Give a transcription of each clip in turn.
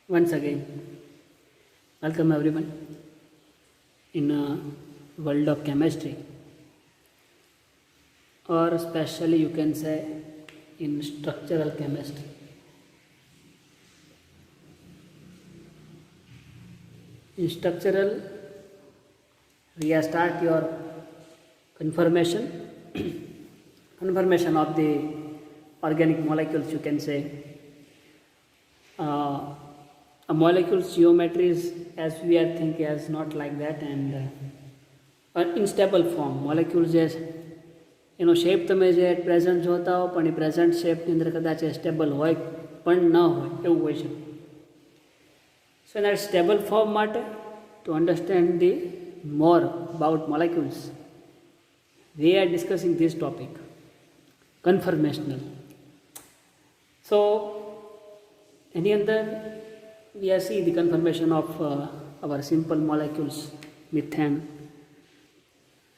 Once again, welcome everyone in a world of chemistry, or especially you can say in structural chemistry. In structural, we start your confirmation, confirmation of the organic molecules. You can say a molecule's geometry is, as we are thinking, as not like that, and unstable form molecules જે એનો shape તમે જે at present જોતા હો પણ એ present શેપની અંદર કદાચ એ stable હોય પણ ન હોય એવું હોઈ શકે. સો એના સ્ટેબલ ફોર્મ માટે two understand the more about molecules we are discussing this topic, conformational. So any other we are see the conformation of our simple molecules, methane,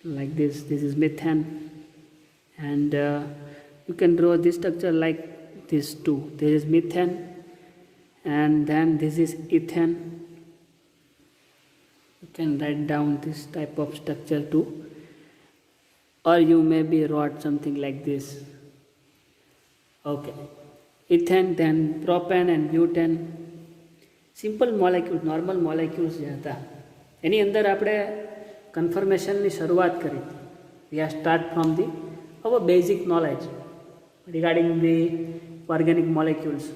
like this is methane, and you can draw this structure like this too. There is methane, and then this is ethane. You can write down this type of structure too, or you maybe wrote something like this. Okay, ethane, then propane and butane. Simple molecules, normal molecules જે હતા એની અંદર આપણે કન્ફર્મેશનની શરૂઆત કરી. We are start from the our basic knowledge regarding the organic molecules,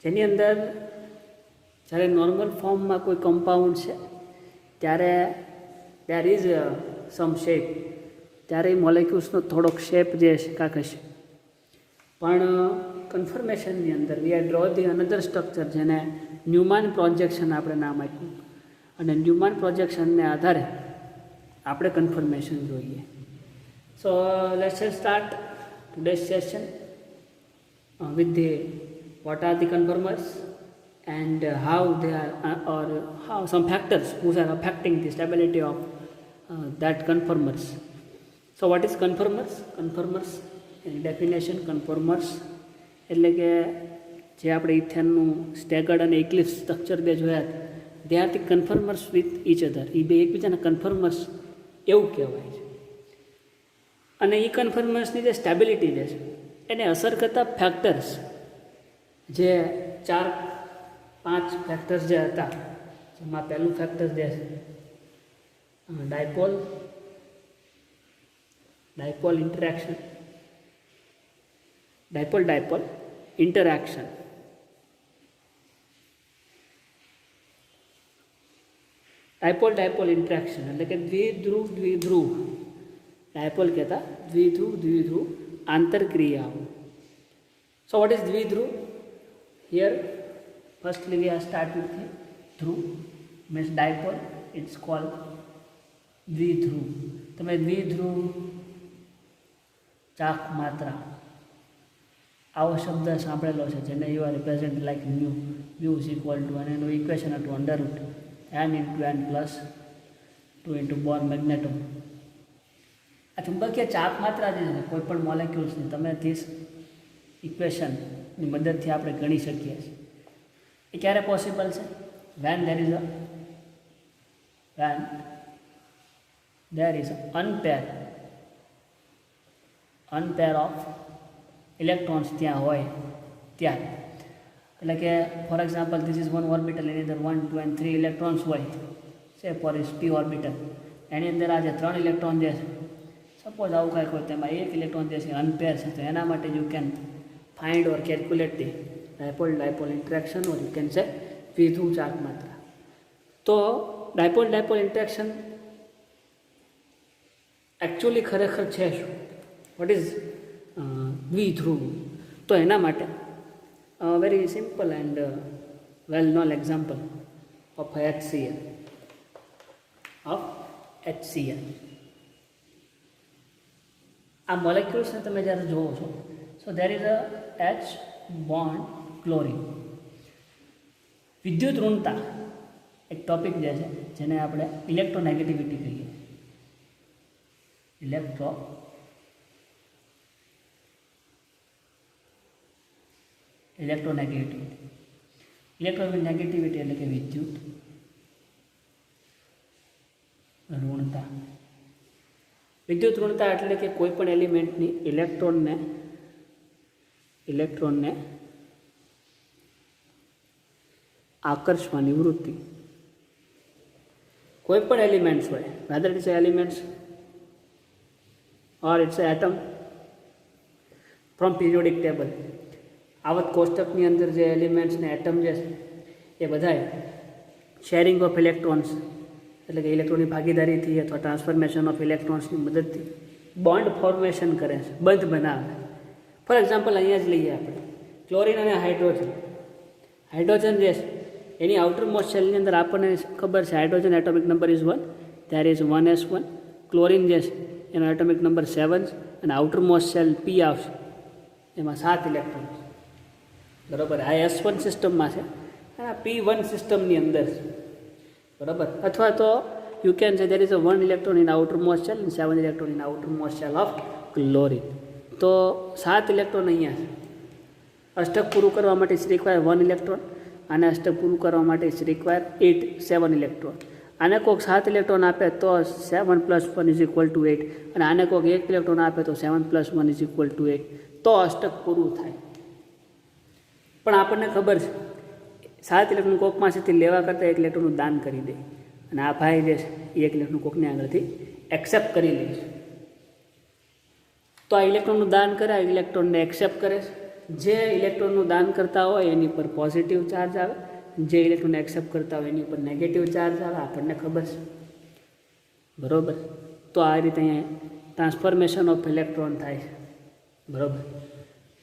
જેની અંદર જ્યારે નોર્મલ ફોર્મમાં કોઈ કમ્પાઉન્ડ છે ત્યારે દેર ઇઝ સમ શેપ, ત્યારે એ મોલેક્યુલ્સનો થોડોક શેપ જે છે કાંક હશે. પણ કન્ફર્મેશનની અંદર we are draw the another structure જેને ન્યુમાન પ્રોજેક્શન આપણે નામ આપ્યું, અને ન્યુમાન પ્રોજેક્શનને આધારે આપણે કન્ફર્મેશન જોઈએ. So let's start today's session with the what are the conformers and how they are or how some factors who are affecting the stability of that conformers. So what is conformers? Conformers in definition, conformers એટલે કે જે આપણે ઇથેનનું staggered અને eclipse structure બે જોયા they are the conformers with each other. એ બે એકબીજાના કન્ફર્મર્સ એવું કહેવાય છે. અને એ કન્ફર્મર્સની જે સ્ટેબિલિટી જે છે એને અસર કરતા ફેક્ટર્સ જે 4-5 ફેક્ટર્સ જે હતા, જેમાં પહેલું ફેક્ટર જે છે dipole interaction, dipole interaction, dipole interaction એટલે કે દ્વિધ્રુવ ડાયપોલ કહેતા દ્વિધ્રુવ આંતરક્રિયાઓ. સો વોટ ઇઝ દ્વિધ્રુવ? Here firstly we are start with ધ્રુવ મીન્સ ડાયપોલ, ઇટ્સ કોલ્ડ દ્વિધ્રુવ. તમે દ્વિધ્રુવ ચાક માત્રા આવો શબ્દ સાંભળેલો છે, જેને you are represent like mu is equal to, અને એનું ઇક્વેશન હતું under root n into n plus 2 into Bohr magneton. આ ચુંબકીય ચાપ માત્રા જે છે કોઈ પણ મોલેક્યુલ્સની તમે ધીસ ઇક્વેશનની મદદથી આપણે ગણી શકીએ છીએ. એ ક્યારે પોસિબલ છે? When there is unpair of electrons ત્યાં હોય ત્યારે. એટલે કે for example this is one orbital, એની અંદર 1, 2 and 3 ઇલેક્ટ્રોન્સ હોય છે ફોર ઇઝ p ઓર્બિટલ. એની અંદર આ જે 3 ઇલેક્ટ્રોન જે છે, સપોઝ આવું કાંઈક હોય તેમાં એક ઇલેક્ટ્રોન જે છે અનપેર છે, તો એના માટે you can find or calculate the dipole interaction, or you can say દ્વિધ્રુવ ચાક માત્રા. તો ડાયપોલ ઇન્ટરેક્શન એકચ્યુઅલી ખરેખર છે શું? વોટ ઇઝ દ્વિધ્રુવ? તો એના માટે very simple and well-known example of HCl. આ મોલેક્યુલ્સને તમે જ્યારે જોવો છો, so there is a H bond chlorine. વિદ્યુત ઋણતા એક ટોપિક જે છે જેને આપણે ઇલેક્ટ્રોનેગેટિવિટી કહીએ. ઇલેક્ટ્રોનેગેટિવિટી ઇલેક્ટ્રોનેગેટિવિટી એટલે કે વિદ્યુત ઋણતા. વિદ્યુત ઋણતા એટલે કે કોઈ પણ એલિમેન્ટની ઇલેક્ટ્રોનને આકર્ષવાની વૃત્તિ. કોઈ પણ એલિમેન્ટ્સ હોય, whether its elements or its atom from periodic table. આવત કોષ્ટકની અંદર જે એલિમેન્ટ્સ ને એટમ જે છે એ બધાય શેરિંગ ઓફ ઇલેક્ટ્રોન્સ એટલે કે ઇલેક્ટ્રોનની ભાગીદારીથી અથવા ટ્રાન્સફોર્મેશન ઓફ ઇલેક્ટ્રોન્સની મદદથી બોન્ડ ફોર્મેશન કરે છે, બંધ બનાવે. ફોર એક્ઝામ્પલ અહીંયા જ લઈએ આપણે ક્લોરિન અને હાઇડ્રોજન. હાઇડ્રોજન જે છે એની આઉટર મોસ્ટ સેલની અંદર આપણને ખબર છે hydrogen atomic number is 1, there is 1s1. Chlorine જે છે એનો એટોમિક નંબર 7 અને આઉટર મોસ્ટ સેલ પી આવશે, એમાં 7 ઇલેક્ટ્રોન. બરાબર, આ S1 સિસ્ટમમાં છે અને આ P1 સિસ્ટમની અંદર છે. બરાબર, અથવા તો યુ કેન સે દેર is a 1 electron in outer most cell અને 7 electron in outer most cell of chlorine. તો 7 ઇલેક્ટ્રોન અહીંયા છે. અષ્ટક પૂરું કરવા માટે ઇટ્સ રિક્વાયર 1 ઇલેક્ટ્રોન, આને અષ્ટક પૂરું કરવા માટે ઇટ્સ રિક્વાયર 7 ઇલેક્ટ્રોન. આને કોઈક 7 ઇલેક્ટ્રોન આપે તો 7 + 1 = 8, અને આને કોઈક 1 ઇલેક્ટ્રોન આપે તો 7 + 1 = 8, તો અષ્ટક પૂરું થાય. પણ આપણને ખબર છે 7 ઇલેક્ટ્રોન કોક પાસેથી લેવા કરતાં 1 ઇલેક્ટ્રોનનું દાન કરી દે, અને આ ભાઈ જે છે એ 1 ઇલેક્ટ્રોન કોકની આગળથી એક્સેપ્ટ કરી લે છે. તો આ ઇલેક્ટ્રોનનું દાન કરે, આ ઇલેક્ટ્રોનને એક્સેપ્ટ કરે છે. જે ઇલેક્ટ્રોનનું દાન કરતા હોય એની પર પોઝિટિવ ચાર્જ આવે, જે ઇલેક્ટ્રોનને એક્સેપ્ટ કરતા હોય એની પર નેગેટિવ ચાર્જ આવે, આપણને ખબર છે. બરાબર, તો આ રીતે અહીંયા ટ્રાન્સફોર્મેશન ઓફ ઇલેક્ટ્રોન થાય છે. બરાબર,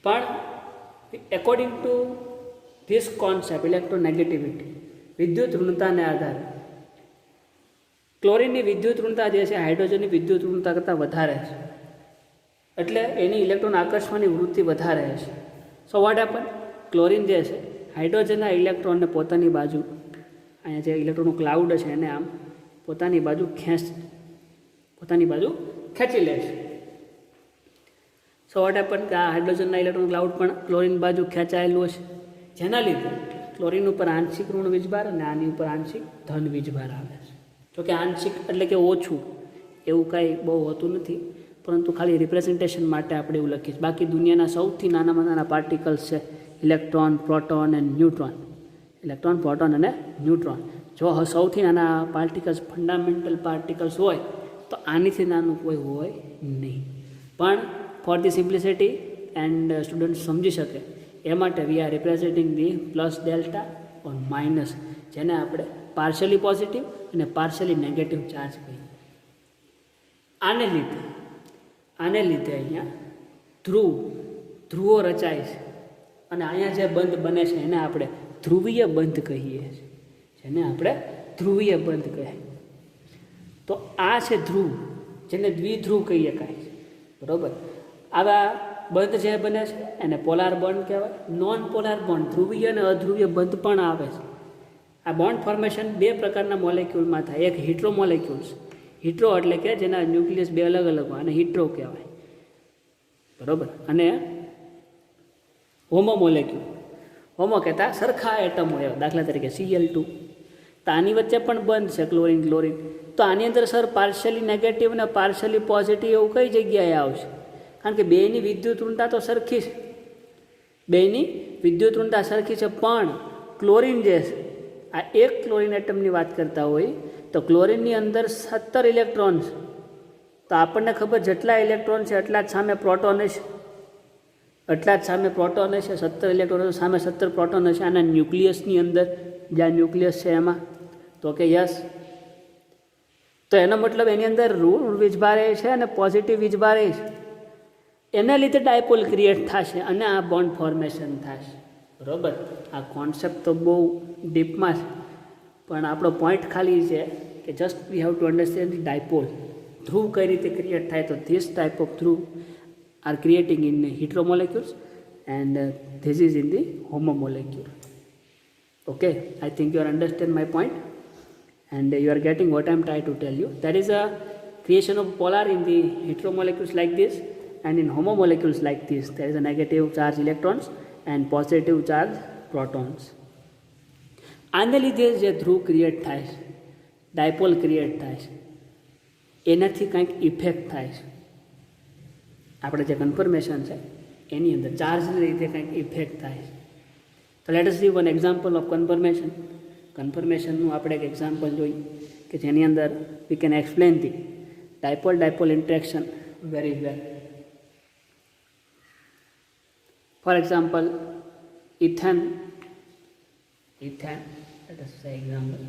પણ according to this concept electronegativity, વિદ્યુત ઋણતાને આધારે ક્લોરિનની વિદ્યુત ઋણતા જે છે હાઇડ્રોજનની વિદ્યુત ઋણતા કરતાં વધારે છે, એટલે એની ઇલેક્ટ્રોન આકર્ષવાની વૃત્તિ વધારે છે. સો વોટ હેપન, ક્લોરિન જે છે હાઇડ્રોજનના ઇલેક્ટ્રોનને પોતાની બાજુ, અહીંયા જે ઇલેક્ટ્રોનનું ક્લાઉડ છે એને આમ પોતાની બાજુ ખેંચી લે છે. સો વોટ હેપન કે આ હાઇડ્રોજનના ઇલેક્ટ્રોન ક્લાઉડ પણ ક્લોરિન બાજુ ખેંચાયેલું છે, જેના લીધે ક્લોરિન ઉપર આંશિક ઋણ વીજભાર અને આની ઉપર આંશિક ધન વીજભાર આવે છે. જો કે આંશિક એટલે કે ઓછું એવું કાંઈ બહુ હોતું નથી, પરંતુ ખાલી રિપ્રેઝન્ટેશન માટે આપણે એવું લખીએ. બાકી દુનિયાના સૌથી નાનામાં નાના પાર્ટિકલ્સ છે electron, proton and neutron. Electron, proton અને ન્યુટ્રોન. જો સૌથી નાના પાર્ટિકલ્સ ફંડામેન્ટલ પાર્ટિકલ્સ હોય તો આનીથી નાનું કોઈ હોય નહીં. પણ for the simplicity and student સમજી શકે એ માટે we are representing the plus delta or minus, જેને આપણે પાર્શિયલી પોઝિટિવ અને પાર્શિયલી નેગેટિવ ચાર્જ કહીએ. આને લીધે અહીંયા ધ્રુવો રચાય છે, અને અહીંયા જે બંધ બને છે એને આપણે ધ્રુવીય બંધ કહીએ છીએ, જેને આપણે ધ્રુવીય બંધ કહીએ. તો આ છે ધ્રુવ, જેને દ્વિધ્રુવ કહીએ કાંઈ છે. બરાબર, આવા બંધ જે બને છે એને પોલાર બોન્ડ કહેવાય. નોન પોલાર બોન્ડ, ધ્રુવીય અને અધ્રુવીય બંધ પણ આવે છે. આ બોન્ડ ફોર્મેશન 2 પ્રકારના મોલેક્યુલમાં થાય. એક હિટ્રો મોલેક્યુલ્સ, હિટ્રો એટલે કે જેના ન્યુક્લિયસ 2 અલગ અલગ હોય અને હિટ્રો કહેવાય. બરાબર, અને હોમો મોલેક્યુલ, હોમો કહેતા સરખા એટમ હોય, દાખલા તરીકે Cl2. તો આની વચ્ચે પણ બંધ છે ક્લોરિન. તો આની અંદર સર પાર્શિયલી નેગેટિવ અને પાર્શિયલી પોઝિટિવ એવું કઈ જગ્યાએ આવશે? કારણ કે બેની વિદ્યુત ઋણતા તો સરખી છે, પણ ક્લોરિન જે છે, આ એક ક્લોરિન એટમની વાત કરતા હોય તો ક્લોરિનની અંદર 17 ઇલેક્ટ્રોન છે. તો આપણને ખબર જેટલા ઇલેક્ટ્રોન છે એટલા જ સામે પ્રોટોન હશે, 17 ઇલેક્ટ્રોન સામે 17 પ્રોટોન હશે. આના ન્યુક્લિયસની અંદર, જ્યાં ન્યુક્લિયસ છે એમાં, તો કે યસ. તો એનો મતલબ એની અંદર ઋણ વીજભાર છે અને પોઝિટિવ વીજભાર છે. એના લીધે ડાયપોલ ક્રિએટ થશે અને આ બોન્ડ ફોર્મેશન થશે. બરાબર, આ કોન્સેપ્ટ તો બહુ ડીપમાં છે, પણ આપણો પોઈન્ટ ખાલી છે કે just we have to understand the dipole. ધ્રુવ કઈ રીતે ક્રિએટ થાય, તો ધીસ ટાઈપ ઓફ ધ્રુવ are creating in hetero molecules and this is in the homo molecule. Okay, I think you understand my point and you are getting what I am trying to tell you. That is a creation of polar in the hetero molecules like this, and in homo molecules like this there is a negative charge electrons and positive charge protons. આને લીધે જે ધ્રુવ create થાય છે, dipole create થાય છે, એનાથી કંઈક effect થાય છે. આપણે જે કન્ફર્મેશન છે એની અંદર ચાર્જને લીધે કંઈક ઇફેક્ટ થાય છે. તો let us see one example of conformation. કન્ફર્મેશનનું આપણે એક એક્ઝામ્પલ જોઈએ કે જેની અંદર we can explain the dipole interaction very well. For example, ethane, let us say example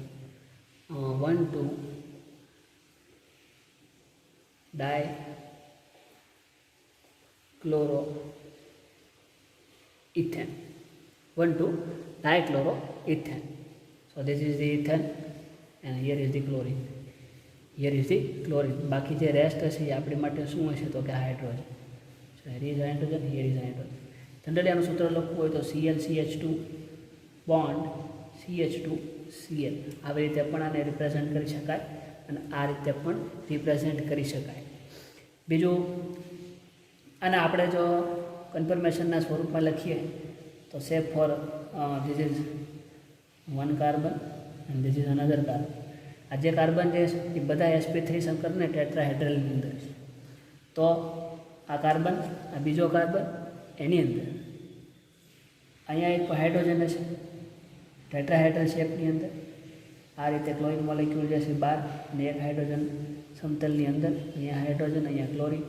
1,2 dichloroethane, 1,2 dichloroethane. So this is the ethane and here is the chlorine, બાકી જે rest હશે એ આપણી માટે શું હશે તો કે hydrogen. So here is hydrogen, here is hydrogen. Generally આનું સૂત્ર લખવું હોય તો ClCH2 બોન્ડ CH2Cl, આવી રીતે પણ આને રિપ્રેઝેન્ટ કરી શકાય અને આ રીતે પણ રિપ્રેઝેન્ટ કરી શકાય. બીજું, અને આપણે જો કન્ફર્મેશનના સ્વરૂપમાં લખીએ તો say for this is one carbon and this is another carbon. આ જે કાર્બન જે છે એ બધા sp3 સંકરને ટેટ્રાહેડ્રલની અંદર છે. તો આ કાર્બન, આ બીજો કાર્બન, એની અંદર અહીંયા એક હાઇડ્રોજન હશે ટેટ્રાહેડ્રલ શેપની અંદર. આ રીતે ક્લોરિન મોલેક્યુલ જે છે બહાર અને એક હાઇડ્રોજન સમતલની અંદર. અહીંયા હાઇડ્રોજન, અહીંયા ક્લોરિન.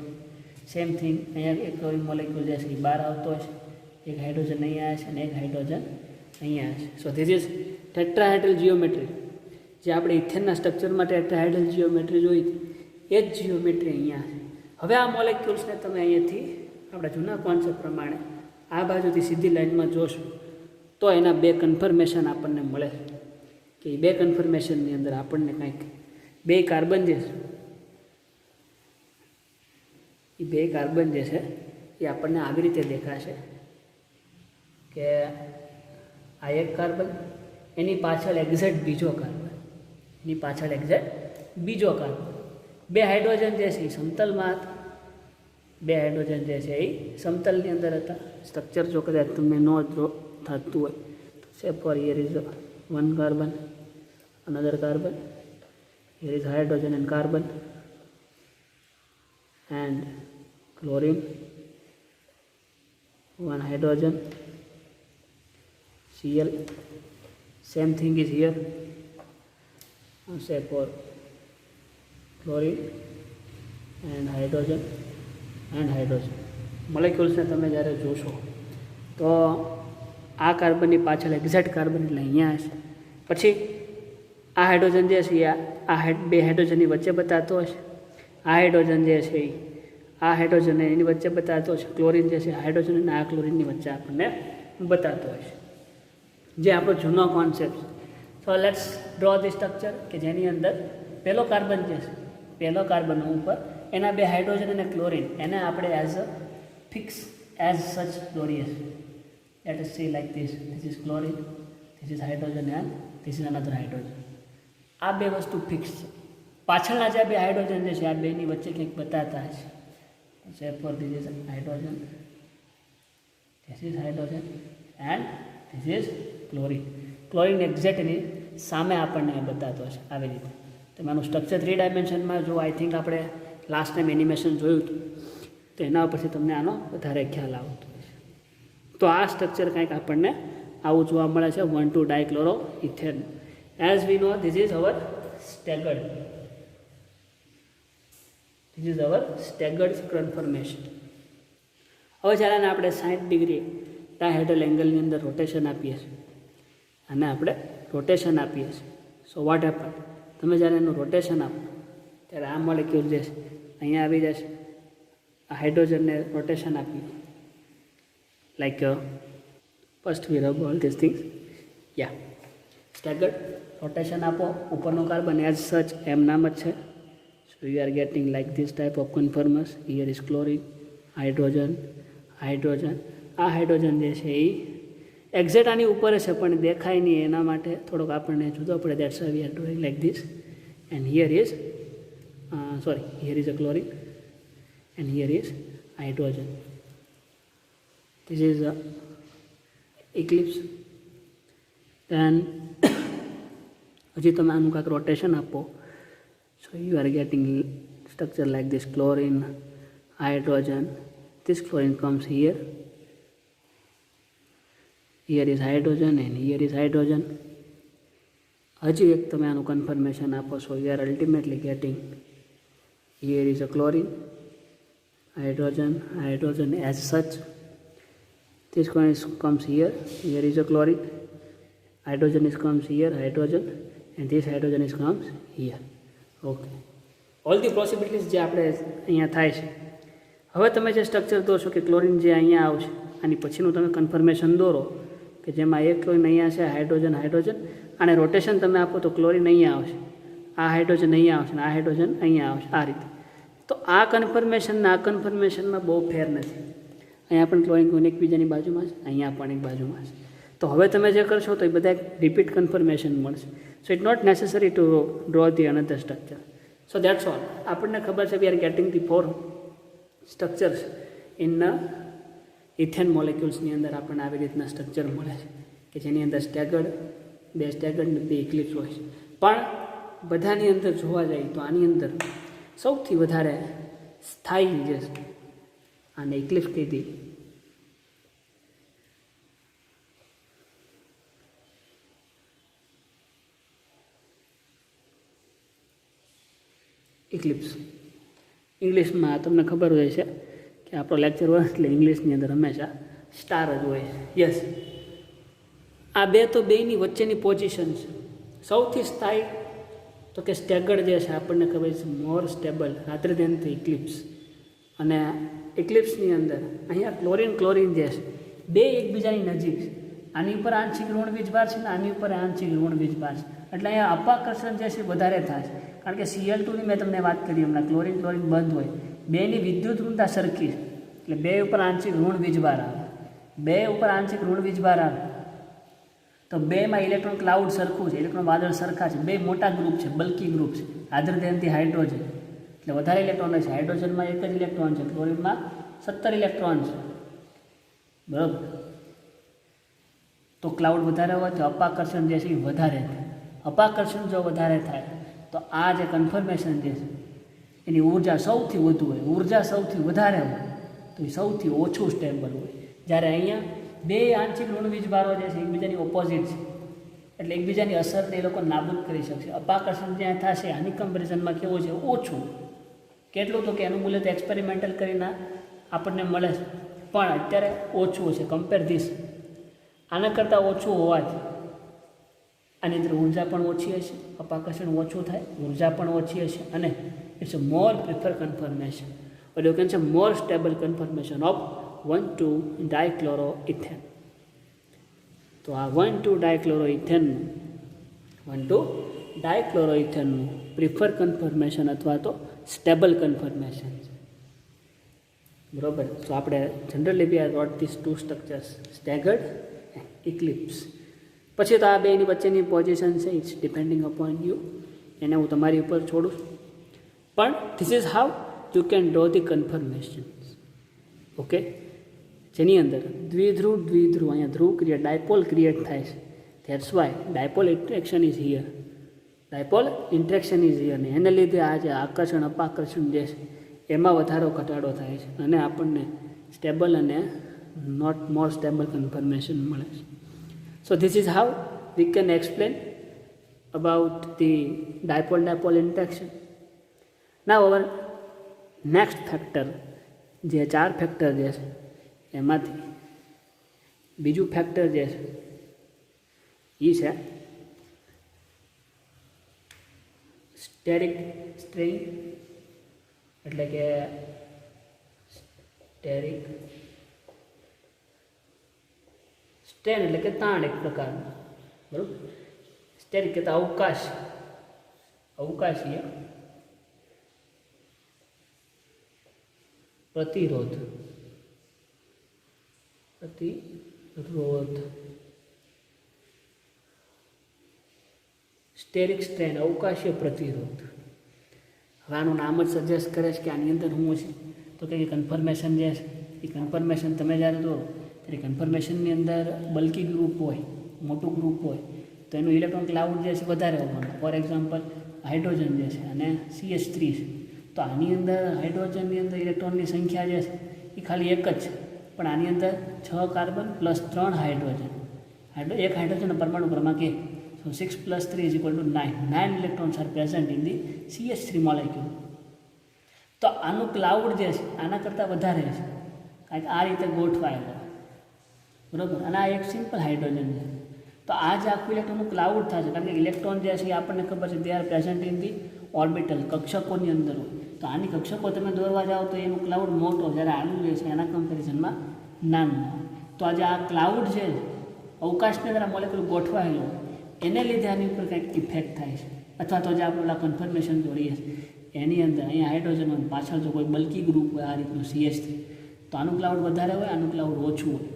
સેમ થિંગ, અહીંયા એક ક્લોરિન મોલેક્યુલ જે છે એ બહાર આવતો હશે, એક હાઇડ્રોજન અહીંયા હશે અને એક હાઇડ્રોજન અહીંયા હશે. સો ધીસ ઇઝ ટેટ્રાહેડ્રલ જીઓમેટ્રી. જે આપણે ઇથેનના સ્ટ્રક્ચરમાં ટેટ્રાહેડ્રલ જીઓમેટ્રી જોઈ એ જ જીઓમેટ્રી અહીંયા છે. હવે આ મોલેક્યુલ્સને તમે અહીંયાથી આપણા જૂના કોન્સેપ્ટ પ્રમાણે આ બાજુથી સીધી લાઇનમાં જોશો તો એના બે કન્ફર્મેશન આપણને મળે કે એ બે કન્ફર્મેશનની અંદર આપણને કંઈક બે કાર્બન જે છે એ આપણને આવી રીતે દેખાશે કે આ એક કાર્બન, એની પાછળ એક્ઝેક્ટ બીજો કાર્બન, બે હાઇડ્રોજન જે છે એ સમતલમાં હતા, બે હાઇડ્રોજન જે છે એ સમતલની અંદર હતા. સ્ટ્રક્ચર જો કદાચ તમને ન થતું હોય તો say four here is one carbon, another carbon, here is hydrogen and carbon and chlorine, one hydrogen, Cl. Same thing is here, say for chlorine and hydrogen. મોલેક્યુલ્સને તમે જ્યારે જોશો તો આ કાર્બનની પાછળ એક્ઝેક્ટ કાર્બન એટલે અહીંયા હશે. પછી આ હાઇડ્રોજન જે છે આ બે હાઇડ્રોજનની વચ્ચે બતાતો હશે. આ હાઇડ્રોજન જે છે આ હાઇડ્રોજન એની વચ્ચે બતાતો હશે. ક્લોરિન જે છે હાઇડ્રોજન અને આ ક્લોરિનની વચ્ચે આપણને બતાતો હશે, જે આપણો જૂનો concept. So let's draw the structure કે જેની અંદર પહેલો કાર્બન જે છે, પહેલો કાર્બન ઉપર એના બે હાઇડ્રોજન અને ક્લોરિન એને આપણે એઝ અ ફિક્સ એઝ સચ દોરીએ છીએ. Late us C like this is chlorine, this is hydrogen and this is another hydrogen. આ બે વસ્તુ ફિક્સ છે. પાછળના જે બે હાઇડ્રોજન જે છે આ બેની વચ્ચે કંઈક બતાતા છે. Say for this is hydrogen, this is hydrogen and this is chlorine. Chlorine exact એની સામે આપણને બતાતો હશે આવી રીતે. તમારું સ્ટ્રક્ચર 3 ડાયમેન્શનમાં જો આઈ થિંક આપણે લાસ્ટ ટાઈમ એનિમેશન જોયું હતું તો એના ઉપરથી તમને આનો વધારે ખ્યાલ આવતો હશે. તો આ સ્ટ્રક્ચર કંઈક આપણને આવું જોવા મળે છે 1,2 dichloroethane. As we know this is our staggered, conformation. હવે જ્યારે આપણે 60 ડિગ્રી ડાયહેડ્રલ એંગલની અંદર રોટેશન આપીએ છીએ અને આપણે રોટેશન આપીએ છીએ. સો વોટ હેપન, તમે જ્યારે એનું રોટેશન આપો ત્યારે આ મોલેક્યુલ જે છે અહીંયા આવી જશે. આ હાઇડ્રોજનને રોટેશન આપીએ like first V rub all this things. Yeah staggered rotation આપો. ઉપરનું કાર્બન એઝ સચ એમ નામ જ છે. So you are getting like this type of conformers. Here is chlorine, hydrogen. આ હાઇડ્રોજન જે છે એ એક્ઝેક્ટ આની ઉપર છે પણ દેખાય નહીં, એના માટે થોડોક આપણને જુદો પડે. That's we are doing like this. And here is here is a chlorine and here is hydrogen. This is a eclipse. Then હજી તમે આનું કાંઈક રોટેશન આપો, so you are getting structure like this, chlorine, hydrogen. This chlorine comes here. Here is hydrogen and here is hydrogen. હજી એક તમે આનું conformation આપો, so you are ultimately getting here is a chlorine, hydrogen as such. This chlorine comes here. Here is a chlorine, hydrogen comes here, hydrogen, and this hydrogen comes here. Okay. All the possibilities જે આપણે અહીંયા થાય છે. હવે તમે જે structure દોરશો કે chlorine જે અહીંયા આવશે, આની પછીનું તમે કન્ફર્મેશન દોરો કે જેમાં એક ક્લોરીન અહીંયા છે, હાઇડ્રોજન, અને રોટેશન તમે આપો તો ક્લોરીન અહીંયા આવશે, આ હાઇડ્રોજન અહીંયા આવશે, આ હાઇડ્રોજન અહીંયા આવશે, આ રીતે. તો આ કન્ફર્મેશનના આ કન્ફર્મેશનમાં બહુ ફેર નથી. અહીંયા પણ ક્લોરીન કોઈને એકબીજાની બાજુમાં છે, અહીંયા પણ એક બાજુમાં છે. તો હવે તમે જે કરશો તો એ બધા રિપીટ કન્ફર્મેશન મળશે. So it not necessary to draw the another structure. So that's all. આપણને ખબર છે we are getting the 4 structures in ethane મોલેક્યુલ્સની અંદર આપણને આવી રીતના સ્ટ્રક્ચર મળે છે કે જેની અંદર સ્ટેગર્ડ, 2 સ્ટેગર્ડ ને 2 ઇક્લિપ્સ હોય છે. પણ બધાની અંદર જોવા જઈએ તો આની અંદર સૌથી વધારે સ્થાયી જે છે આને ઇક્લિપ્સ કીધી, ઇક્લિપ્સ. ઇંગ્લિશમાં તમને ખબર હોય છે કે આપણો લેક્ચર હોય એટલે ઇંગ્લિશની અંદર હંમેશા સ્ટાર જ હોય. યસ, આ બે તો બેની વચ્ચેની પોઝિશન છે. સૌથી સ્થાયી તો કે સ્ટેગર્ડ જે છે આપણને ખબર છે મોર સ્ટેબલ રાત્રે દેન ધ ઇક્લિપ્સ. અને ઇક્લિપ્સની અંદર અહીંયા ક્લોરીન જે છે બે એકબીજાની નજીક છે. આની ઉપર આંશિક ઋણ વીજભાર છે ને આની ઉપર આંશિક ઋણ વીજભાર છે, એટલે અહીંયા અપાકર્ષણ જે છે વધારે થાય છે. કારણ કે Cl2ની મેં તમને વાત કરી હમણાં, ક્લોરીન બંધ હોય, બેની વિદ્યુત ઋણતા સરખી છે, એટલે બે ઉપર આંશિક ઋણ વીજભાર આવે. બે ઉપર આંશિક ઋણ વીજભાર આવે તો બેમાં ઇલેક્ટ્રોન ક્લાઉડ સરખું છે, ઇલેક્ટ્રોન વાદળ સરખા છે. બે મોટા ગ્રુપ છે, બલ્કી ગ્રુપ છે, રાધર દેન ધી હાઇડ્રોજન, એટલે વધારે ઇલેક્ટ્રોન છે. હાઇડ્રોજનમાં 1 જ ઇલેક્ટ્રોન છે, ક્લોરીનમાં 17 ઇલેક્ટ્રોન છે. બરાબર, તો ક્લાઉડ વધારે હોય તો અપાકર્ષણ જે છે એ વધારે થાય. અપાકર્ષણ જો વધારે થાય તો આ જે કન્ફર્મેશન જે છે એની ઉર્જા સૌથી વધુ હોય, ઉર્જા સૌથી વધારે હોય તો એ સૌથી ઓછું સ્ટેબલ હોય. જ્યારે અહીંયા બે આંશિક ઋણ વીજભારો જે છે એકબીજાની ઓપોઝિટ છે, એટલે એકબીજાની અસરને એ લોકો નાબૂદ કરી શકશે. અપાકર્ષણ જ્યાં થશે આની કમ્પેરિઝનમાં કેવું છે, ઓછું. કેટલું તો કે એનું મૂલ્ય તો એક્સપેરિમેન્ટલ કરીને આપણને મળે છે, પણ અત્યારે ઓછું છે. કમ્પેર ધીસ, આના કરતાં ઓછું હોવાથી આની અંદર ઉર્જા પણ ઓછી હશે, અપાકર્ષણ ઓછું થાય, ઉર્જા પણ ઓછી હશે, અને it's a more prefer conformation, or you can say more stable conformation of one two dichloroethane. તો આ 1,2-ડાયક્લોરોઇથેનનું પ્રિફર કન્ફર્મેશન અથવા તો સ્ટેબલ કન્ફર્મેશન છે. બરાબર. તો આપણે generally we are wrote this 2 structures, staggered and eclipse. પછી તો આ બેની વચ્ચેની પોઝિશન છે, ઇટ્સ ડિપેન્ડિંગ અપોન યુ, એને હું તમારી ઉપર છોડું. પણ this is how you can draw the conformations. Okay, જેની અંદર દ્વિધ્રુવ અહીંયા ધ્રુવ ક્રિએટ, ડાયપોલ ક્રિએટ થાય છે. That's why dipole interaction is here, dipole interaction is here. ને એને લીધે આ જે આકર્ષણ અપાકર્ષણ જે છે એમાં વધારો ઘટાડો થાય છે, અને આપણને સ્ટેબલ અને નોટ મોર સ્ટેબલ કન્ફર્મેશન મળે છે. So this is how we can explain about the dipole-dipole interaction. Now our next factor, જે 4 ફેક્ટર જે છે એમાંથી બીજું ફેક્ટર જે છે એ છે સ્ટેરિક સ્ટ્રેઇન, એટલે કે સ્ટેરિક સ્ટ્રેન એટલે કે તાણ એક પ્રકારનું. બરાબર. સ્ટેરિક કહેતા અવકાશીય પ્રતિરોધ. સ્ટેરિક સ્ટ્રેન, અવકાશીય પ્રતિરોધ. હવે આનું નામ જ સજેસ્ટ કરે છે કે આની અંદર શું છે, તો કે કન્ફર્મેશન જે છે એ કન્ફર્મેશન તમે જ્યારે દોરો ત્યારે કન્ફર્મેશનની અંદર બલ્કી ગ્રુપ હોય, મોટું ગ્રુપ હોય, તો એનું ઇલેક્ટ્રોન ક્લાઉડ જે છે વધારે હોવાનું. ફોર એક્ઝામ્પલ હાઇડ્રોજન જે છે અને CH3 છે, તો આની અંદર હાઇડ્રોજનની અંદર ઇલેક્ટ્રોનની સંખ્યા જે છે એ ખાલી એક જ છે, પણ આની અંદર 6 કાર્બન પ્લસ 3 હાઇડ્રોજન, એક હાઇડ્રોજનનો પરમાણુ ક્રમાંક 1. સો 6 + 3 = 9. 9 electrons are present in the CH3 molecule. તો આનું ક્લાઉડ જે છે આના કરતાં વધારે છે, કારણ કે આ રીતે ગોઠવાયેલો, બરાબર. અને આ એક સિમ્પલ હાઇડ્રોજન છે. તો આ જ આખું ઇલેક્ટ્રોનનું ક્લાઉડ થશે, કારણ કે ઇલેક્ટ્રોન જે છે એ આપણને ખબર છે they are present in the orbital, કક્ષકોની અંદર હોય. તો આની કક્ષકો તમે દોરવા જાઓ તો એનું ક્લાઉડ મોટો, જ્યારે આનું જે છે એના કમ્પેરિઝનમાં નાનું. તો આજે આ ક્લાઉડ છે અવકાશની અંદર આ મોલેક્યુલ ગોઠવાયેલો, એને લીધે આની ઉપર કંઈક ઇફેક્ટ થાય છે. અથવા તો જે આપણે ઓલા કન્ફર્મેશન દોરીએ એની અંદર અહીંયા હાઇડ્રોજન હોય, પાછળ જો કોઈ બલ્કી ગ્રુપ હોય આ રીતનું CH3, તો આનું ક્લાઉડ વધારે હોય, આનું ક્લાઉડ ઓછું હોય.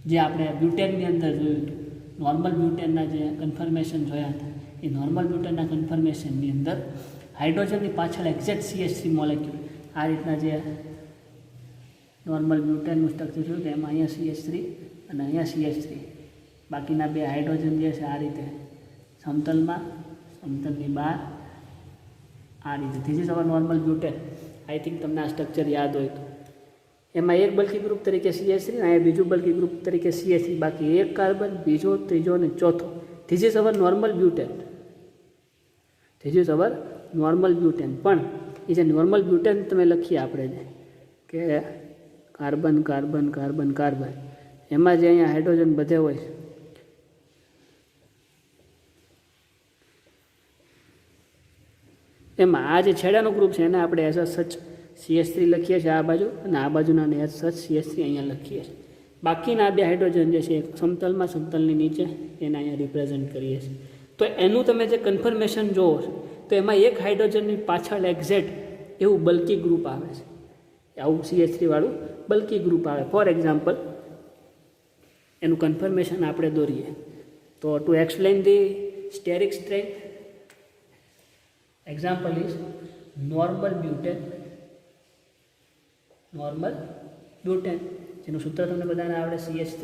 જે આપણે બ્યુટેનની અંદર જોયું હતું, નોર્મલ બ્યુટેનના જે કન્ફર્મેશન જોયા હતા, એ નોર્મલ બ્યુટેનના કન્ફર્મેશનની અંદર હાઇડ્રોજનની પાછળ એક્ઝેક્ટ CH3 મોલેક્યુલ આ રીતના જે નોર્મલ બ્યુટેનનું સ્ટ્રક્ચર જોયું, તો એમાં અહીંયા CH3 અને અહીંયા CH3, બાકીના બે હાઇડ્રોજન જે છે આ રીતે સમતલમાં, સમતલની બહાર આ રીતે. This is hour normal butane. I think તમને આ સ્ટ્રક્ચર યાદ હોય તો. એમાં એક બલ્કી ગ્રુપ તરીકે CH3 અને અહીંયા બીજું બલ્કી ગ્રુપ તરીકે CH3, બાકી એક કાર્બન, બીજો, ત્રીજો અને ચોથો. This is hour normal butane. This is hour normal butane. પણ એ જે નોર્મલ બ્યુટેન તમે લખીએ આપણે કે કાર્બન કાર્બન કાર્બન કાર્બન, એમાં જે અહીંયા હાઇડ્રોજન બધે હોય, એમાં આ જે છેડાનો ગ્રુપ છે એને આપણે એઝ અ સચ CH3 લખીએ છીએ આ બાજુ, અને આ બાજુના એઝ સચ CH3 અહીંયા લખીએ છીએ. બાકીના બે હાઇડ્રોજન જે છે સમતલમાં, સમતલની નીચે, એને અહીંયા રિપ્રેઝેન્ટ કરીએ છીએ. તો એનું તમે જે કન્ફર્મેશન જોવો છો તો એમાં એક હાઇડ્રોજનની પાછળ એક્ઝેક્ટ એવું બલ્કી ગ્રુપ આવે છે, આવું CH3 વાળું બલ્કી ગ્રુપ આવે. ફોર એક્ઝામ્પલ એનું કન્ફર્મેશન આપણે દોરીએ તો to explain the steric strength, example is normal butane, જેનું સૂત્ર તમને બધાને આવડે, CH3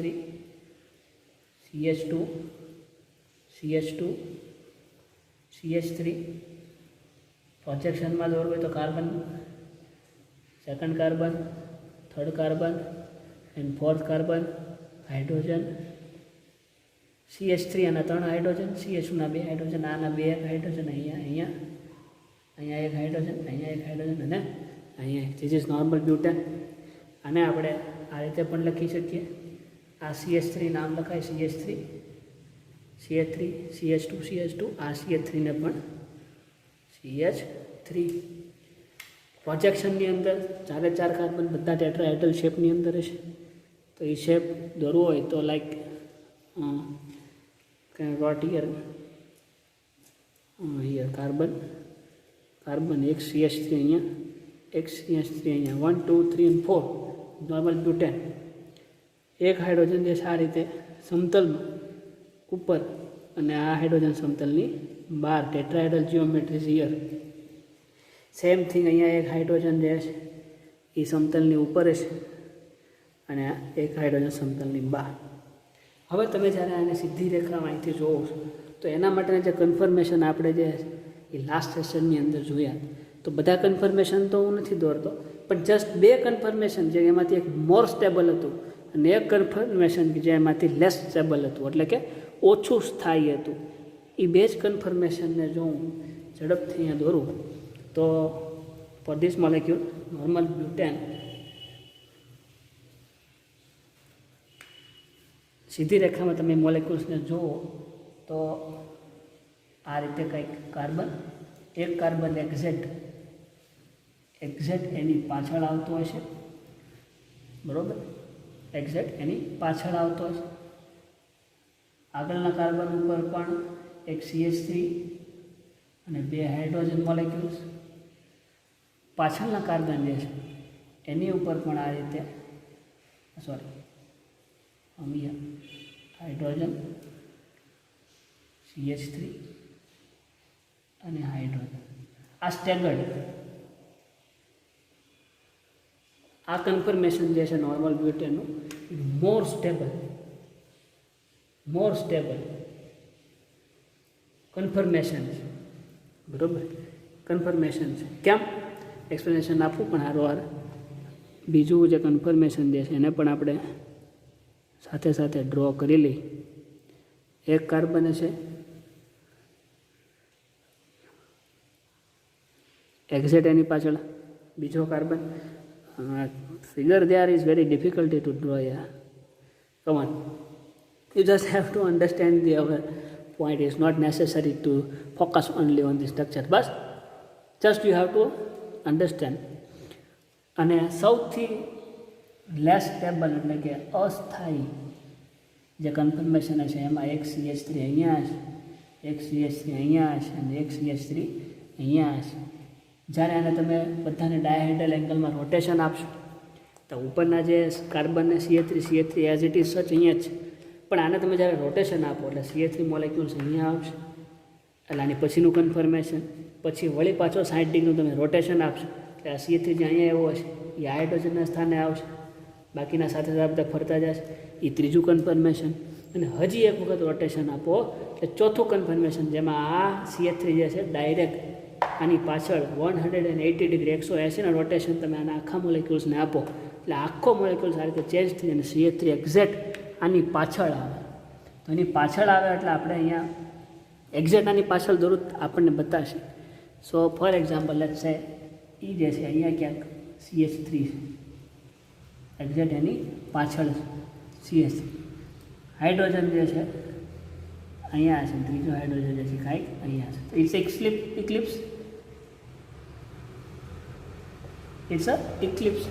CH2 CH2 CH3. પ્રોજેક્શનમાં દોરવું હોય તો carbon, second carbon, third carbon and fourth carbon, hydrogen, CH3 આના 3 હાઇડ્રોજન, CH2 ના 2 હાઇડ્રોજન, આના 2 હાઇડ્રોજન, અહીંયા એક હાઇડ્રોજન, અહીંયા એક હાઇડ્રોજન અને અહીંયા. This is normal butane. આને આપણે આ રીતે પણ લખી શકીએ. આ CH3 નામ લખાય, CH3 CH2 CH2, આ CH3 ને પણ CH3. પ્રોજેક્શનની અંદર 4 કાર્બન બધા ટેટ્રાહેડ્રલ શેપની અંદર છે. તો એ શેપ દોરવો હોય તો લાઈક got here કાર્બન એક CH3 અહીંયા, એક CH3 અહીંયા, 1 2 3 અને 4 નોર્મલ બ્યુટેન. એક હાઇડ્રોજન જે છે આ રીતે સમતલમાં ઉપર અને આ હાઇડ્રોજન સમતલની બહાર, tetrahedral geometry here. Same thing અહીંયા એક હાઇડ્રોજન જે છે એ સમતલની ઉપર છે અને એક હાઇડ્રોજન સમતલની બહાર. હવે તમે જ્યારે આને સીધી રેખામાં અહીંથી જોવો છો તો એના માટેના જે કન્ફર્મેશન આપણે જે એ લાસ્ટ સેશનની અંદર જોયા, તો બધા કન્ફર્મેશન તો હું નથી દોરતો, પણ જસ્ટ 2 કન્ફર્મેશન જે એમાંથી એક મોર સ્ટેબલ હતું અને એક કન્ફર્મેશન જે એમાંથી લેસ સ્ટેબલ હતું, એટલે કે ઓછું સ્થાયી હતું. એ 2 જ કન્ફર્મેશનને જો હું ઝડપથી અહીંયા દોરું તો for this molecule normal butane, સીધી રેખામાં તમે મોલેક્યુલ્સને જુઓ તો આ રીતે કંઈક કાર્બન, એક કાર્બન એક્ઝેક્ટ એની પાછળ આવતો હશે, બરાબર, એક્ઝેક્ટ એની પાછળ આવતો હશે. આગળના કાર્બન ઉપર પણ એક CH3 અને 2 હાઇડ્રોજન મોલેક્યુલ્સ, પાછળના કાર્બન જે છે એની ઉપર પણ આ રીતે હાઇડ્રોજન, CH3 અને હાઇડ્રોજન. આ સ્ટેગર્ડ, આ કન્ફર્મેશન જે છે નોર્મલ બ્યુટેનનું મોર સ્ટેબલ કન્ફર્મેશન છે, બરાબર, કન્ફર્મેશન છે. કેમ એક્સપ્લેનેશન આપું પણ હારોહાર બીજું જે કન્ફર્મેશન જે છે એને પણ આપણે સાથે સાથે ડ્રો કરી લઈ. એક કાર્બન છે એક્ઝેટ એની પાછળ બીજો carbon. Figure there is very difficulty to draw. Yeah, come on, you just have to understand the other point. It's not necessary to focus only on the structure, but just you have to understand. અને સૌથી less stable એટલે કે અસ્થાયી જે confirmation છે એમાં એક CH3 અહીંયા હશે, એક CH3 અહીંયા હશે અને એક CH3 અહીંયા હશે. જ્યારે આને તમે બધાને ડાયહેડ્રલ એંગલમાં રોટેશન આપશો તો ઉપરના જે કાર્બનને CH3 એઝ ઇટ ઇઝ સચ અહીંયા જ છે, પણ આને તમે જ્યારે રોટેશન આપો એટલે CH3 મોલેક્યુલ્સ અહીંયા આવશે, એટલે આની પછીનું કન્ફર્મેશન, પછી વળી પાછો 60 ડિગ્રીનું તમે રોટેશન આપશો એટલે આ CH3 જે અહીંયા એવો હશે એ હાઇડ્રોજનના સ્થાને આવશે, બાકીના સાથે સાથે બધા ફરતા જશે. એ ત્રીજું કન્ફર્મેશન. અને હજી એક વખત રોટેશન આપો એટલે ચોથું કન્ફર્મેશન, જેમાં આ CH3 જે છે ડાયરેક્ટ આની પાછળ 180 ડિગ્રી 180ના રોટેશન તમે આના આખા મોલેક્યુલ્સને આપો એટલે આખો મોલેક્યુલ્સ આ રીતે ચેન્જ થઈ અને CH3 એક્ઝેક્ટ આની પાછળ આવે. તો એની પાછળ આવે એટલે આપણે અહીંયા એક્ઝેક્ટ આની પાછળ દોરું આપણને બતાવશે. સો ફોર એક્ઝામ્પલ લેટ્સ સે એ જે છે અહીંયા ક્યાંક CH3 છે, એક્ઝેક્ટ એની પાછળ CH3. હાઇડ્રોજન જે છે અહીંયા છે, ત્રીજો હાઇડ્રોજન જે છે કાંઈક અહીંયા છે. તો its eclipse, its a eclipse